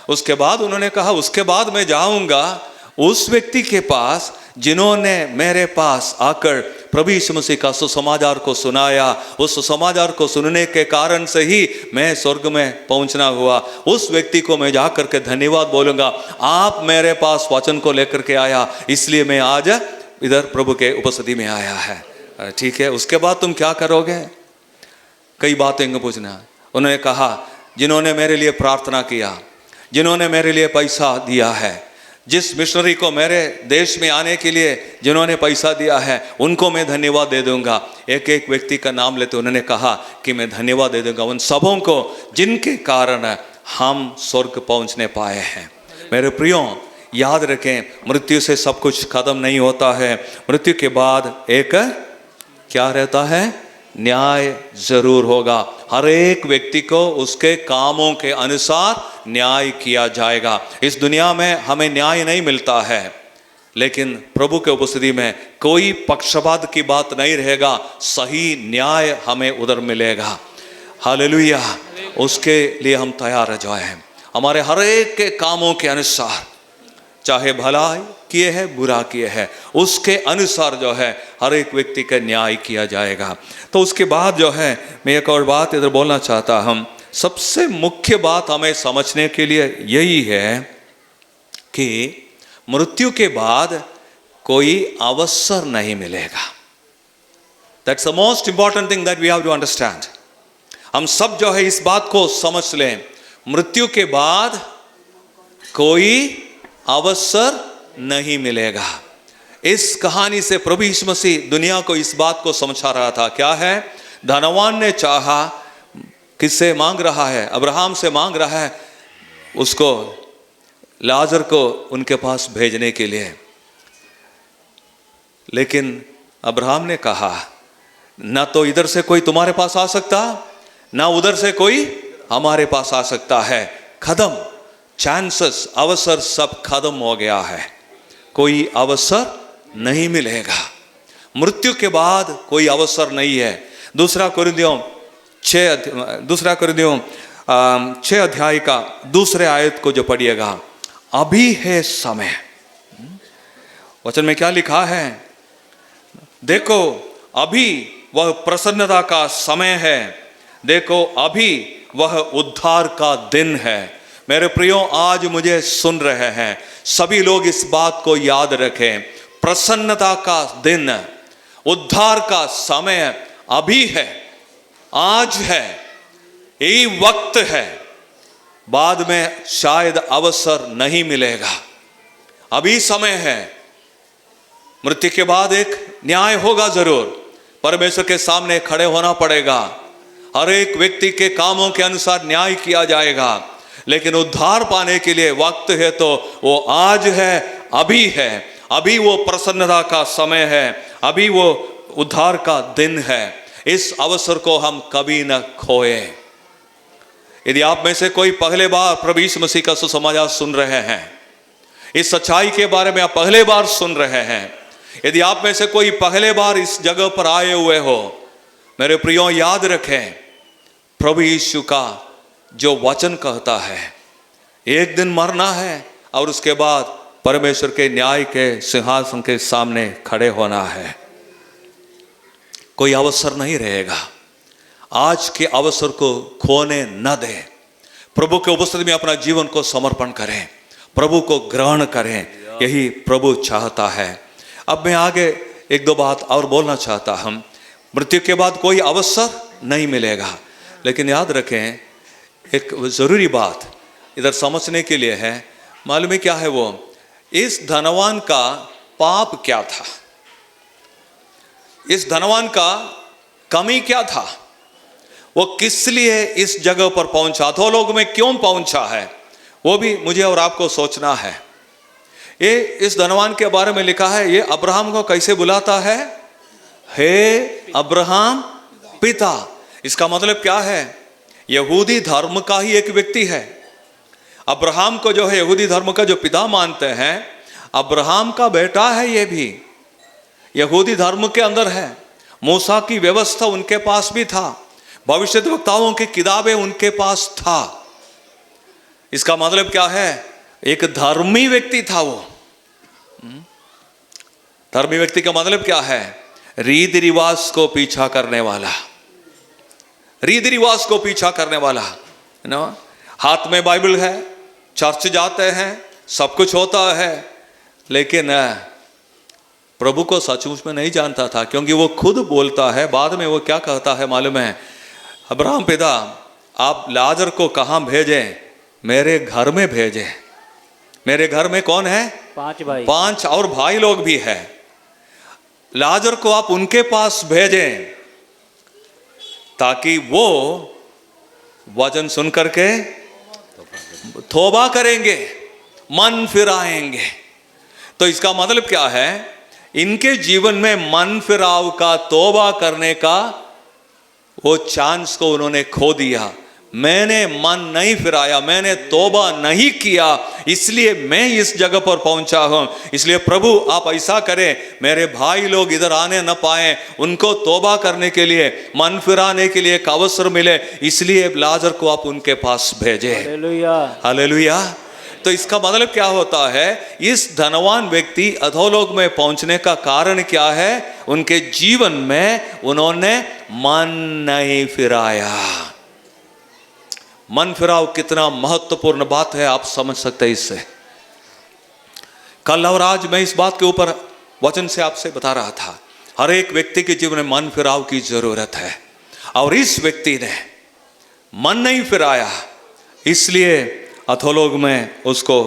उसके बाद उन्होंने कहा, उसके बाद मैं जाऊंगा उस व्यक्ति के पास जिन्होंने मेरे पास आकर प्रभु यीशु मसीह का सुसमाचार को सुनाया, उस सुसमाचार को सुनने के कारण से ही मैं स्वर्ग में पहुंचना हुआ। उस व्यक्ति को मैं जाकर के धन्यवाद बोलूंगा, आप मेरे पास वचन को लेकर के आया, इसलिए मैं आज इधर प्रभु के उपस्थिति में आया है। ठीक है, उसके बाद तुम क्या करोगे? कई बातें पूछना। उन्होंने कहा, जिन्होंने मेरे लिए प्रार्थना किया, जिन्होंने मेरे लिए पैसा दिया है, जिस मिशनरी को मेरे देश में आने के लिए जिन्होंने पैसा दिया है, उनको मैं धन्यवाद दे दूंगा। एक एक व्यक्ति का नाम लेते उन्होंने कहा कि मैं धन्यवाद दे दूंगा उन सबों को जिनके कारण हम स्वर्ग पहुंचने पाए हैं। मेरे प्रियो, याद रखें, मृत्यु से सब कुछ खत्म नहीं होता है। मृत्यु के बाद एक क्या रहता है? न्याय जरूर होगा। हर एक व्यक्ति को उसके कामों के अनुसार न्याय किया जाएगा। इस दुनिया में हमें न्याय नहीं मिलता है, लेकिन प्रभु के उपस्थिति में कोई पक्षपात की बात नहीं रहेगा, सही न्याय हमें उधर मिलेगा। हालेलुया। उसके लिए हम तैयार जाए। हमारे हर एक के कामों के अनुसार, चाहे भला किए है बुरा किए है, उसके अनुसार जो है हर एक व्यक्ति का न्याय किया जाएगा। तो उसके बाद जो है मैं एक और बात इधर बोलना चाहता हूँ। सबसे मुख्य बात हमें समझने के लिए यही है कि मृत्यु के बाद कोई अवसर नहीं मिलेगा। That's the most important thing that we have to understand. हम सब जो है इस बात को समझ लें, मृत्यु के बाद कोई अवसर नहीं मिलेगा। इस कहानी से प्रभु यीशु मसीह दुनिया को इस बात को समझा रहा था। क्या है? धनवान ने चाहा, किससे मांग रहा है? अब्राहम से मांग रहा है, उसको लाजर को उनके पास भेजने के लिए। लेकिन अब्राहम ने कहा, ना तो इधर से कोई तुम्हारे पास आ सकता, ना उधर से कोई हमारे पास आ सकता है। खत्म, चांसेस, अवसर सब खत्म हो गया है, कोई अवसर नहीं मिलेगा। मृत्यु के बाद कोई अवसर नहीं है। दूसरा कुरिन्थियों 6 अध्याय का दूसरे आयत को जो पढ़िएगा, अभी है समय। वचन में क्या लिखा है? देखो अभी वह प्रसन्नता का समय है, देखो अभी वह उद्धार का दिन है। मेरे प्रियो, आज मुझे सुन रहे हैं सभी लोग इस बात को याद रखें, प्रसन्नता का दिन, उद्धार का समय अभी है, आज है, यही वक्त है। बाद में शायद अवसर नहीं मिलेगा, अभी समय है। मृत्यु के बाद एक न्याय होगा जरूर, परमेश्वर के सामने खड़े होना पड़ेगा, हर एक व्यक्ति के कामों के अनुसार न्याय किया जाएगा। लेकिन उद्धार पाने के लिए वक्त है तो वो आज है, अभी है, अभी वो प्रसन्नता का समय है, अभी वो उद्धार का दिन है। इस अवसर को हम कभी न खोए। यदि आप में से कोई पहले बार प्रभु यीशु मसीह का सुसमाचार सुन रहे हैं, इस सच्चाई के बारे में आप पहले बार सुन रहे हैं, यदि आप में से कोई पहले बार इस जगह पर आए हुए हो, मेरे प्रियो याद रखें, प्रभु यीशु का जो वचन कहता है, एक दिन मरना है और उसके बाद परमेश्वर के न्याय के सिंहासन के सामने खड़े होना है। कोई अवसर नहीं रहेगा। आज के अवसर को खोने न दें। प्रभु के उपस्थिति में अपना जीवन को समर्पण करें, प्रभु को ग्रहण करें, यही प्रभु चाहता है। अब मैं आगे एक दो बात और बोलना चाहता हूं। मृत्यु के बाद कोई अवसर नहीं मिलेगा, लेकिन याद रखें एक ज़रूरी बात इधर समझने के लिए है। मालूम है क्या है वो? इस धनवान का पाप क्या था? इस धनवान का कमी क्या था? वो किस लिए इस जगह पर पहुंचा, अधोलोक में क्यों पहुंचा है, वो भी मुझे और आपको सोचना है। ये इस धनवान के बारे में लिखा है, ये अब्राहम को कैसे बुलाता है? हे अब्राहम पिता। इसका मतलब क्या है? यहूदी धर्म का ही एक व्यक्ति है। अब्राहम को जो है यहूदी धर्म का जो पिता मानते हैं, अब्राहम का बेटा है। ये भी यहूदी धर्म के अंदर है। मूसा की व्यवस्था उनके पास भी था, भविष्यद्वक्ताओं की किताबें उनके पास था। इसका मतलब क्या है? एक धर्मी व्यक्ति था वो। धर्मी व्यक्ति का मतलब क्या है? रीति रिवाज को पीछा करने वाला, रीति रिवाज को पीछा करने वाला, है ना। हाथ में बाइबल है, चर्च जाते हैं, सब कुछ होता है, लेकिन प्रभु को सचमुच में नहीं जानता था, क्योंकि वो खुद बोलता है। बाद में वो क्या कहता है मालूम है? अब्राहम पिता, आप लाजर को कहाँ भेजें? मेरे घर में भेजें। मेरे घर में कौन है? 5 भाई, 5 और भाई लोग भी है। लाजर को आप उनके पास भेजें, ताकि वो वचन सुन करके तौबा करेंगे, मन फिराएंगे। तो इसका मतलब क्या है? इनके जीवन में मन फिराव का, तौबा करने का वो चांस को उन्होंने खो दिया। मैंने मन नहीं फिराया, मैंने तौबा नहीं किया, इसलिए मैं इस जगह पर पहुंचा हूं। इसलिए प्रभु आप ऐसा करें, मेरे भाई लोग इधर आने न पाए, उनको तौबा करने के लिए, मन फिराने के लिए एक अवसर मिले, इसलिए लाजर को आप उनके पास भेजे। Hallelujah, hallelujah. तो इसका मतलब क्या होता है? इस धनवान व्यक्ति अधोलोक में पहुंचने का कारण क्या है? उनके जीवन में उन्होंने मन नहीं फिराया। मन फिराव कितना महत्वपूर्ण बात है, आप समझ सकते हैं इससे। कल और आज मैं इस बात के ऊपर वचन से आपसे बता रहा था, हर एक व्यक्ति के जीवन में मन फिराव की जरूरत है, और इस व्यक्ति ने मन नहीं फिराया, इसलिए अधोलोक में उसको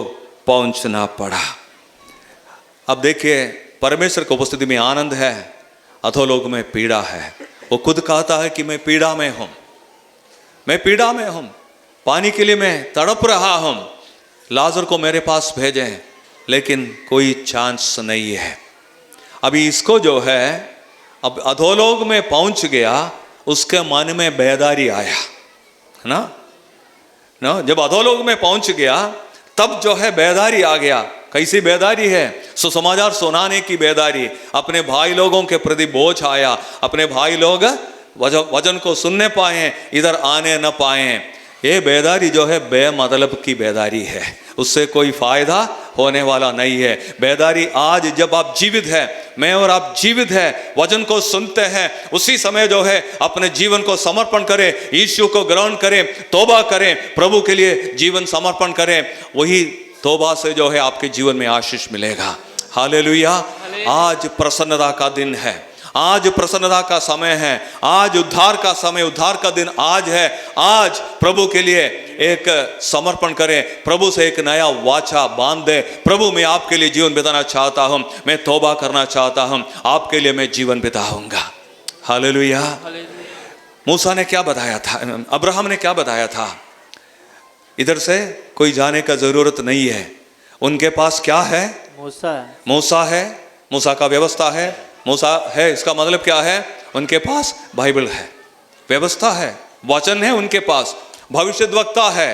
पहुंचना पड़ा। अब देखिए, परमेश्वर की उपस्थिति में आनंद है, अधोलोक में पीड़ा है। वो खुद कहता है कि मैं पीड़ा में हूं, मैं पीड़ा में हूं, पानी के लिए मैं तड़प रहा हूं, लाजर को मेरे पास भेजें, लेकिन कोई चांस नहीं है। अभी इसको जो है अब अधोलोक में पहुंच गया, उसके मन में बेदारी आया, है ना, जब अधोलोक में पहुंच गया तब जो है बेदारी आ गया। कैसी बेदारी है? सुसमाचार सुनाने की बेदारी। अपने भाई लोगों के प्रति बोझ आया, अपने भाई लोग वचन को सुनने पाए, इधर आने न पाए। ये बेदारी जो है बेमतलब की बेदारी है, उससे कोई फायदा होने वाला नहीं है। बेदारी आज जब आप जीवित है, मैं और आप जीवित है, वचन को सुनते हैं, उसी समय जो है अपने जीवन को समर्पण करें, यीशु को ग्रहण करें, तौबा करें, प्रभु के लिए जीवन समर्पण करें, वही तौबा से जो है आपके जीवन में आशीष मिलेगा। हालेलुया। आज प्रसन्नता का दिन है, आज प्रसन्नता का समय है, आज उद्धार का समय, उद्धार का दिन आज है। आज प्रभु के लिए एक समर्पण करें, प्रभु से एक नया वाचा बांध दे। प्रभु मैं आपके लिए जीवन बिताना चाहता हूं, मैं तौबा करना चाहता हूं, आपके लिए मैं जीवन बिताऊंगा। हालेलुया। मूसा ने क्या बताया था, अब्राहम ने क्या बताया था? इधर से कोई जाने का जरूरत नहीं है, उनके पास क्या है? मूसा है, मूसा का व्यवस्था है, मूसा है। इसका मतलब क्या है? उनके पास बाइबल है, व्यवस्था है, वचन है उनके पास, भविष्यद्वक्ता है।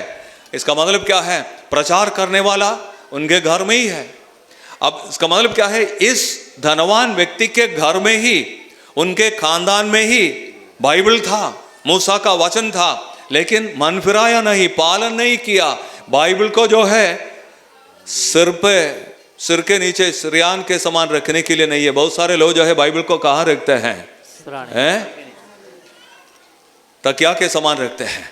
इसका मतलब क्या है? प्रचार करने वाला उनके घर में ही है। अब इसका मतलब क्या है? इस धनवान व्यक्ति के घर में ही, उनके खानदान में ही बाइबल था, मूसा का वचन था, लेकिन मन फिराया नहीं, पालन नहीं किया। बाइबल को जो है सिर के नीचे श्रियान के समान रखने के लिए नहीं है। बहुत सारे लोग जो है बाइबल को कहाँ रखते हैं? तकिया के समान रखते हैं।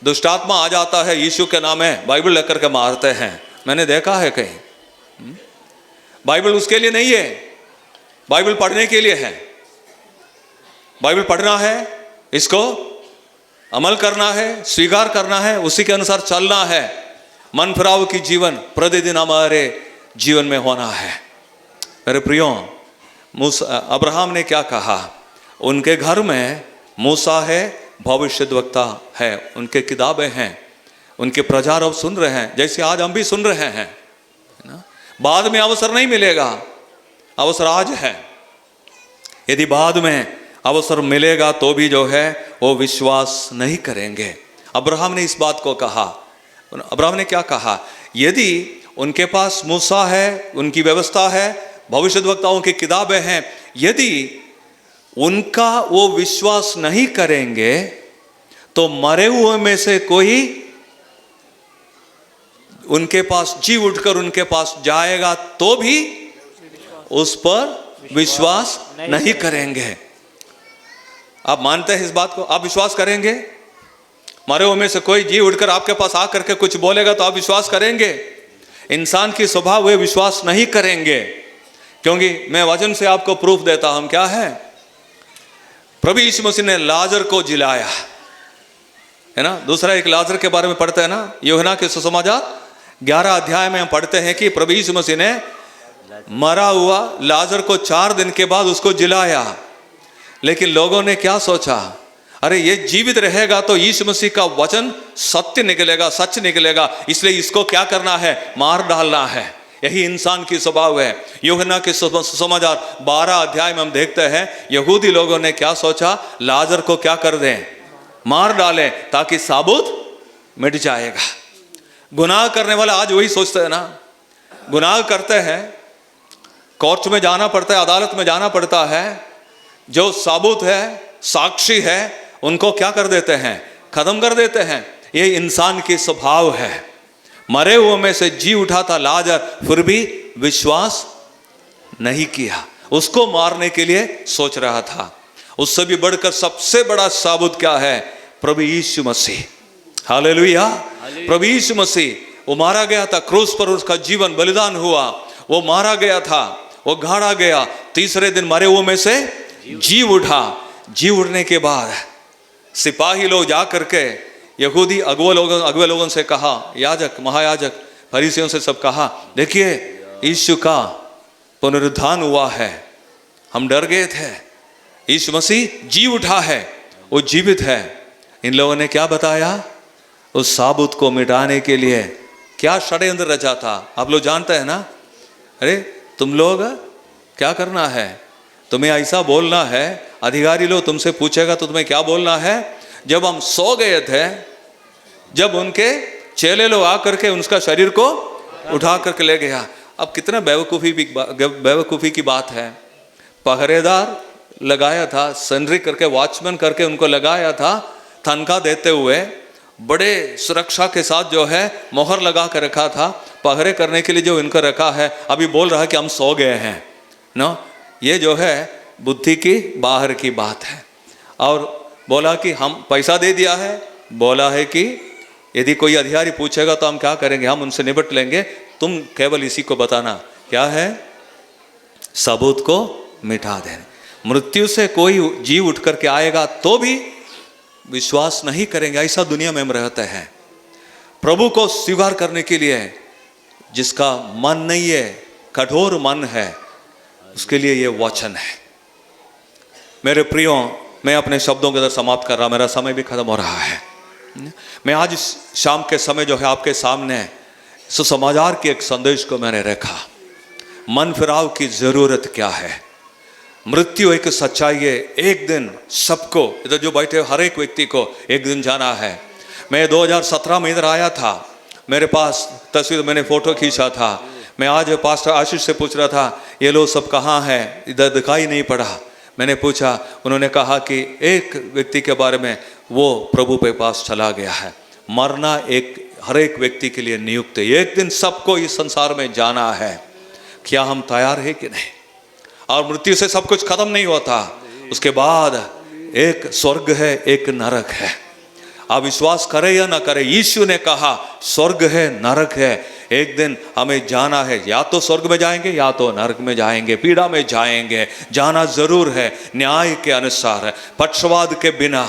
दुष्टात्मा आ जाता है, यीशु के नाम है, बाइबल लेकर के मारते हैं, मैंने देखा है कहीं। बाइबल उसके लिए नहीं है, बाइबल पढ़ने के लिए है। बाइबल पढ़ना है, इसको अमल करना है, स्वीकार करना है, उसी के अनुसार चलना है। मन फिराव की जीवन प्रतिदिन हमारे जीवन में होना है। मेरे प्रियो, अब्राहम ने क्या कहा? उनके घर में मूसा है, भविष्यद्वक्ता है, उनके किताबें हैं, उनके प्रचार अब सुन रहे हैं, जैसे आज हम भी सुन रहे हैं ना। बाद में अवसर नहीं मिलेगा, अवसर आज है। यदि बाद में अवसर मिलेगा तो भी जो है वो विश्वास नहीं करेंगे। अब्राहम ने इस बात को कहा। अब्राहम ने क्या कहा? यदि उनके पास मूसा है, उनकी व्यवस्था है, भविष्यद्वक्ताओं की किताबें हैं, यदि उनका वो विश्वास नहीं करेंगे तो मरे हुए में से कोई उनके पास जी उठकर उनके पास जाएगा तो भी उस पर विश्वास नहीं करेंगे। आप मानते हैं इस बात को? आप विश्वास करेंगे? मरे हुए में से कोई जी उठकर आपके पास आकर के कुछ बोलेगा तो आप विश्वास करेंगे? इंसान की स्वभाव वे विश्वास नहीं करेंगे, क्योंकि मैं वचन से आपको प्रूफ देता हूं। क्या है? प्रभु यीशु मसीह ने लाजर को जिलाया, है ना। दूसरा एक लाजर के बारे में पढ़ते हैं ना, यूहन्ना के सुसमाचार 11 अध्याय में हम पढ़ते हैं कि प्रभु यीशु मसीह ने मरा हुआ लाजर को 4 दिन के बाद उसको जिलाया। लेकिन लोगों ने क्या सोचा? अरे ये जीवित रहेगा तो यीशु मसीह का वचन सत्य निकलेगा, सच निकलेगा, इसलिए इसको क्या करना है? मार डालना है। यही इंसान की स्वभाव है। यूहन्ना के सुसमाचार 12 अध्याय में हम देखते हैं यहूदी लोगों ने क्या सोचा? लाजर को क्या कर दें? मार डालें, ताकि साबुत मिट जाएगा। गुनाह करने वाला आज वही सोचते हैं ना। गुनाह करते हैं, कोर्ट में जाना पड़ता है, अदालत में जाना पड़ता है, जो साबुत है, साक्षी है, उनको क्या कर देते हैं? खत्म कर देते हैं। ये इंसान की स्वभाव है। मरे हुए में से जी उठा था लाजर, फिर भी विश्वास नहीं किया, उसको मारने के लिए सोच रहा था। उससे भी बढ़कर सबसे बड़ा साबुत क्या है? प्रभु यीशु मसीह। हालेलुया। प्रभु यीशु मसीह, वो मारा गया था क्रूस पर, उसका जीवन बलिदान हुआ, वो मारा गया था, वो गाड़ा गया, तीसरे दिन मरे हुए में से जी उठा। जी उठने के बाद सिपाही लोग जा करके यहूदी अगुवे लोगों से कहा, याजक, महायाजक, फरीसियों से सब कहा, देखिए यीशु का पुनरुत्थान हुआ है, हम डर गए थे, यीशु मसीह जी उठा है, वो जीवित है। इन लोगों ने क्या बताया? उस साबुत को मिटाने के लिए क्या षड्यंत्र रचा था, आप लोग जानते हैं ना। अरे तुम लोग क्या करना है, तुम्हें ऐसा बोलना है, अधिकारी लोग तुमसे पूछेगा तो तुम्हें क्या बोलना है, जब हम सो गए थे, जब उनके चेले लोग आकर के उनका शरीर को उठा करके ले गया। अब कितना बेवकूफ़ी की बात है। पहरेदार लगाया था, सेंट्री करके, वॉचमैन करके उनको लगाया था, तनख्वाह देते हुए बड़े सुरक्षा के साथ जो है मोहर लगा कर रखा था, पहरे करने के लिए जो इनको रखा है, अभी बोल रहा है कि हम सो गए हैं। नो, ये जो है बुद्धि की बाहर की बात है। और बोला कि हम पैसा दे दिया है, बोला है कि यदि कोई अधिकारी पूछेगा तो हम क्या करेंगे, हम उनसे निपट लेंगे, तुम केवल इसी को बताना, क्या है, सबूत को मिटा देना। मृत्यु से कोई जीव उठ करके आएगा तो भी विश्वास नहीं करेंगे, ऐसा दुनिया में हम रहते हैं। प्रभु को स्वीकार करने के लिए जिसका मन नहीं है, कठोर मन है, उसके लिए ये वचन है। मेरे प्रियो, मैं अपने शब्दों के अंदर समाप्त कर रहा, मेरा समय भी खत्म हो रहा है। मैं आज शाम के समय जो है आपके सामने सुसमाचार के एक संदेश को मैंने रखा। मन फिराव की जरूरत क्या है। मृत्यु एक सच्चाई है, एक दिन सबको, इधर जो बैठे हर एक व्यक्ति को एक दिन जाना है। मैं 2017 में इधर आया था, मेरे पास तस्वीर, मैंने फोटो खींचा था। मैं आज पास्टर आशीष से पूछ रहा था, ये लोग सब कहाँ हैं, इधर दिखाई नहीं पड़ा। मैंने पूछा, उन्होंने कहा कि एक व्यक्ति के बारे में, वो प्रभु के पास चला गया है। मरना एक हर एक व्यक्ति के लिए नियुक्त है, एक दिन सबको इस संसार में जाना है। क्या हम तैयार है कि नहीं। और मृत्यु से सब कुछ खत्म नहीं होता, उसके बाद एक स्वर्ग है, एक नरक है। आप विश्वास करें या ना करें, यीशु ने कहा स्वर्ग है, नरक है, एक दिन हमें जाना है, या तो स्वर्ग में जाएंगे या तो नरक में जाएंगे, पीड़ा में जाएंगे। जाना जरूर है, न्याय के अनुसार, पक्षवाद के बिना,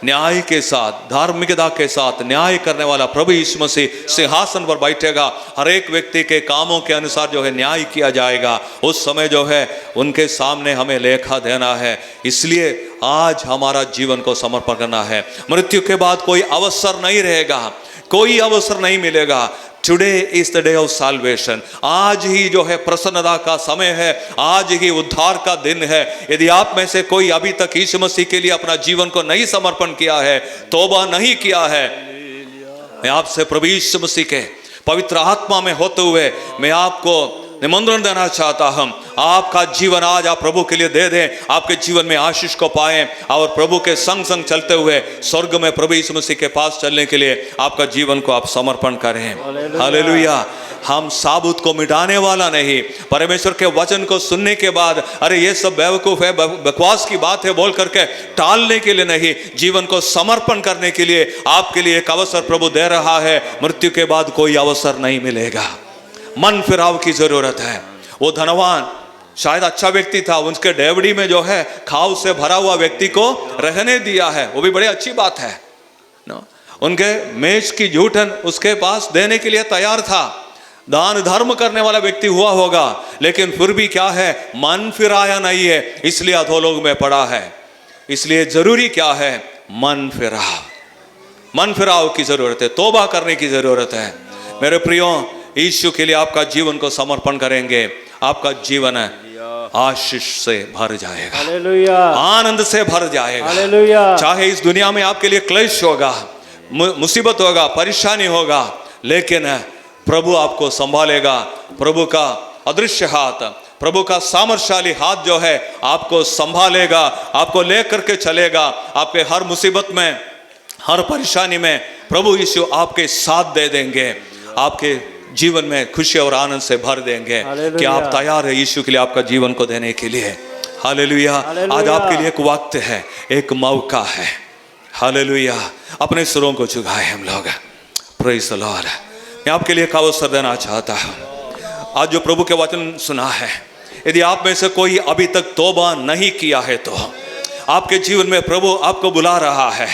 न्याय के साथ, धार्मिकता के साथ न्याय करने वाला प्रभु यीशु मसीह सिंहासन पर बैठेगा। हर एक व्यक्ति के कामों के अनुसार जो है न्याय किया जाएगा। उस समय जो है उनके सामने हमें लेखा देना है। इसलिए आज हमारा जीवन को समर्पण करना है। मृत्यु के बाद कोई अवसर नहीं रहेगा, कोई अवसर नहीं मिलेगा। Today is the day of solvation. आज ही जो है प्रसन्नता का समय है, आज ही उद्धार का दिन है। यदि आप में से कोई अभी तक यीशु मसीह के लिए अपना जीवन को नहीं समर्पण किया है, तौबा नहीं किया है, मैं आपसे प्रभु यीशु मसीह के पवित्र आत्मा में होते हुए मैं आपको निमंत्रण देना चाहता हूं। आपका जीवन आज आप प्रभु के लिए दे दें, आपके जीवन में आशीष को पाएं और प्रभु के संग संग चलते हुए स्वर्ग में प्रभु यीशु मसीह के पास चलने के लिए आपका जीवन को आप समर्पण करें। हालेलुया। हम साबुत को मिटाने वाला नहीं, परमेश्वर के वचन को सुनने के बाद अरे ये सब बेवकूफ है, बकवास की बात है बोल करके टालने के लिए नहीं, जीवन को समर्पण करने के लिए आपके लिए एक अवसर प्रभु दे रहा है। मृत्यु के बाद कोई अवसर नहीं मिलेगा। मन फिराव की जरूरत है। वो धनवान शायद अच्छा व्यक्ति था, उसके डेवड़ी में जो है खाव से भरा हुआ व्यक्ति को रहने दिया है, वो भी बड़ी अच्छी बात है। उनके मेज की जूठन उसके पास देने के लिए तैयार था। दान धर्म करने वाला व्यक्ति हुआ होगा, लेकिन फिर भी क्या है, मन फिराया नहीं है, इसलिए अधोलोक में पड़ा है। इसलिए जरूरी क्या है, मन फिराव। मन फिराव की जरूरत है, तौबा करने की जरूरत है। मेरे प्रियो, यीशु के लिए आपका जीवन को समर्पण करेंगे, आपका जीवन आशीष से भर जाएगा, हालेलुया, आनंद से भर जाएगा, हालेलुया। चाहे इस दुनिया में आपके लिए क्लेश होगा, मुसीबत होगा, परेशानी होगा, लेकिन प्रभु आपको संभालेगा। प्रभु का अदृश्य हाथ, प्रभु का सामर्थशाली हाथ जो है आपको संभालेगा, आपको लेकर के चलेगा। आपके हर मुसीबत में, हर परेशानी में प्रभु यीशु आपके साथ दे देंगे, आपके जीवन में खुशी और आनंद से भर देंगे। क्या आप तैयार है यीशु के लिए आपका जीवन को देने के लिए? हालेलुया। आज आपके लिए एक वक्त है, एक मौका है। हालेलुया। अपने सुरों को झुकाए हम लोग, प्रेज़ द लॉर्ड। मैं आपके लिए एक अवसर देना चाहता हूँ। आज जो प्रभु के वचन सुना है, यदि आप में से कोई अभी तक तौबा नहीं किया है तो आपके जीवन में प्रभु आपको बुला रहा है,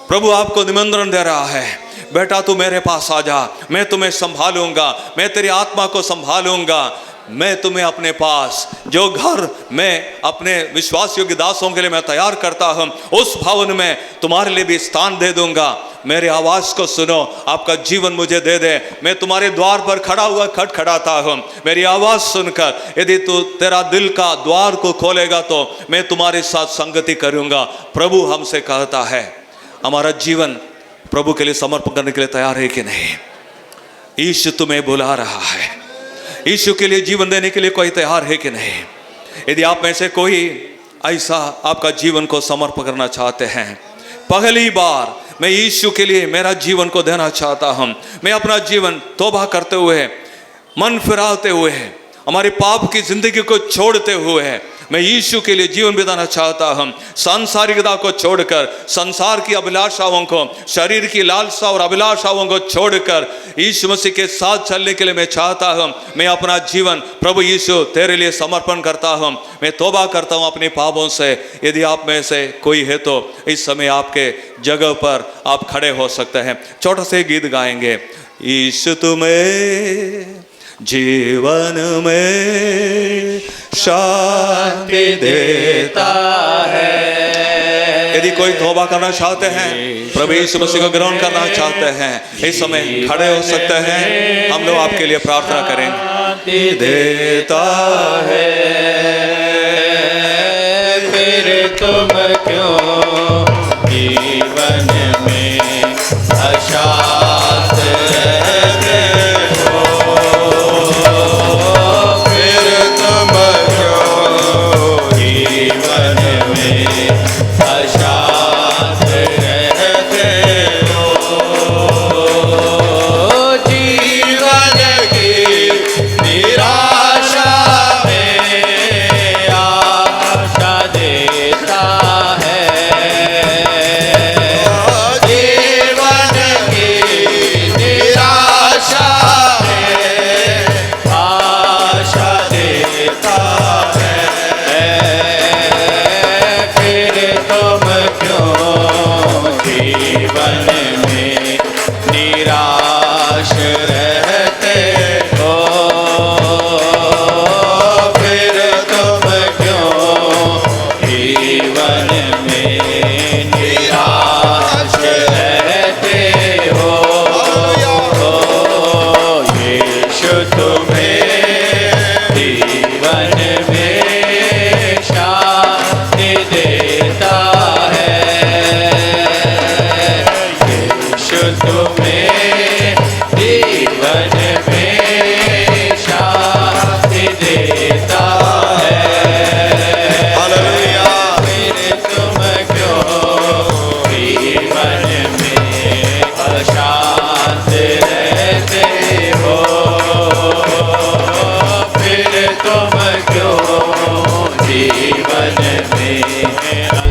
प्रभु आपको निमंत्रण दे रहा है, बेटा तू मेरे पास आ जा, मैं तुम्हें संभालूंगा, मैं तेरी आत्मा को संभालूंगा। मैं तुम्हें अपने पास जो घर मैं अपने विश्वास योग्य दासों के लिए मैं तैयार करता हूँ, उस भवन में तुम्हारे लिए भी स्थान दे दूंगा। मेरी आवाज़ को सुनो, आपका जीवन मुझे दे दे। मैं तुम्हारे द्वार पर खड़ा हुआ खटखटाता हूँ, मेरी आवाज़ सुनकर यदि तू तेरा दिल का द्वार को खोलेगा तो मैं तुम्हारे साथ संगति करूँगा। प्रभु हमसे कहता है, हमारा जीवन प्रभु के लिए समर्पण करने के लिए तैयार है कि नहीं? यीशु तुम्हें बुला रहा है, यीशु के लिए जीवन देने के लिए कोई तैयार है कि नहीं? यदि आप में से कोई ऐसा आपका जीवन को समर्पण करना चाहते हैं, पहली बार मैं यीशु के लिए मेरा जीवन को देना चाहता हूँ, मैं अपना जीवन तौबा करते हुए, मन फिराते हुए, हमारे पाप की जिंदगी को छोड़ते हुए मैं यीशु के लिए जीवन बिताना चाहता हूँ। सांसारिकता को छोड़कर, संसार की अभिलाषाओं को, शरीर की लालसा और अभिलाषाओं को छोड़कर यीशु मसीह के साथ चलने के लिए मैं चाहता हूँ। मैं अपना जीवन प्रभु यीशु तेरे लिए समर्पण करता हूँ, मैं तौबा करता हूँ अपने पापों से। यदि आप में से कोई है तो इस समय आपके जगह पर आप खड़े हो सकते हैं। छोटा से गीत गाएंगे, यीशु तुम्हें जीवन में शांति देता है। यदि कोई तौबा करना चाहते हैं, प्रभु यीशु मसीह को ग्रहण करना चाहते हैं, इस समय खड़े हो सकते हैं। हम लोग आपके लिए प्रार्थना करेंगे। देता है फिर तुम क्यों जीवन में अशांत रहते हो? फिर तुम क्यों जीवन में अशांत रहते हो? जीवन की निराशा में आशा देता है। जीवन की निराशा में आशा देता है। फिर तुम क्यों जीवन में निराश रहते हो? फिर तुम क्यों जीवन में निराश रहते हो? यीशु तुम्हें जीवन में शांति देता है। यीशु तुम्हें जीवन में शांति देता है। हालेलुया। फिर तुम क्यों जीवन में अशांत रहते हो? फिर तुम क्यों जीवन में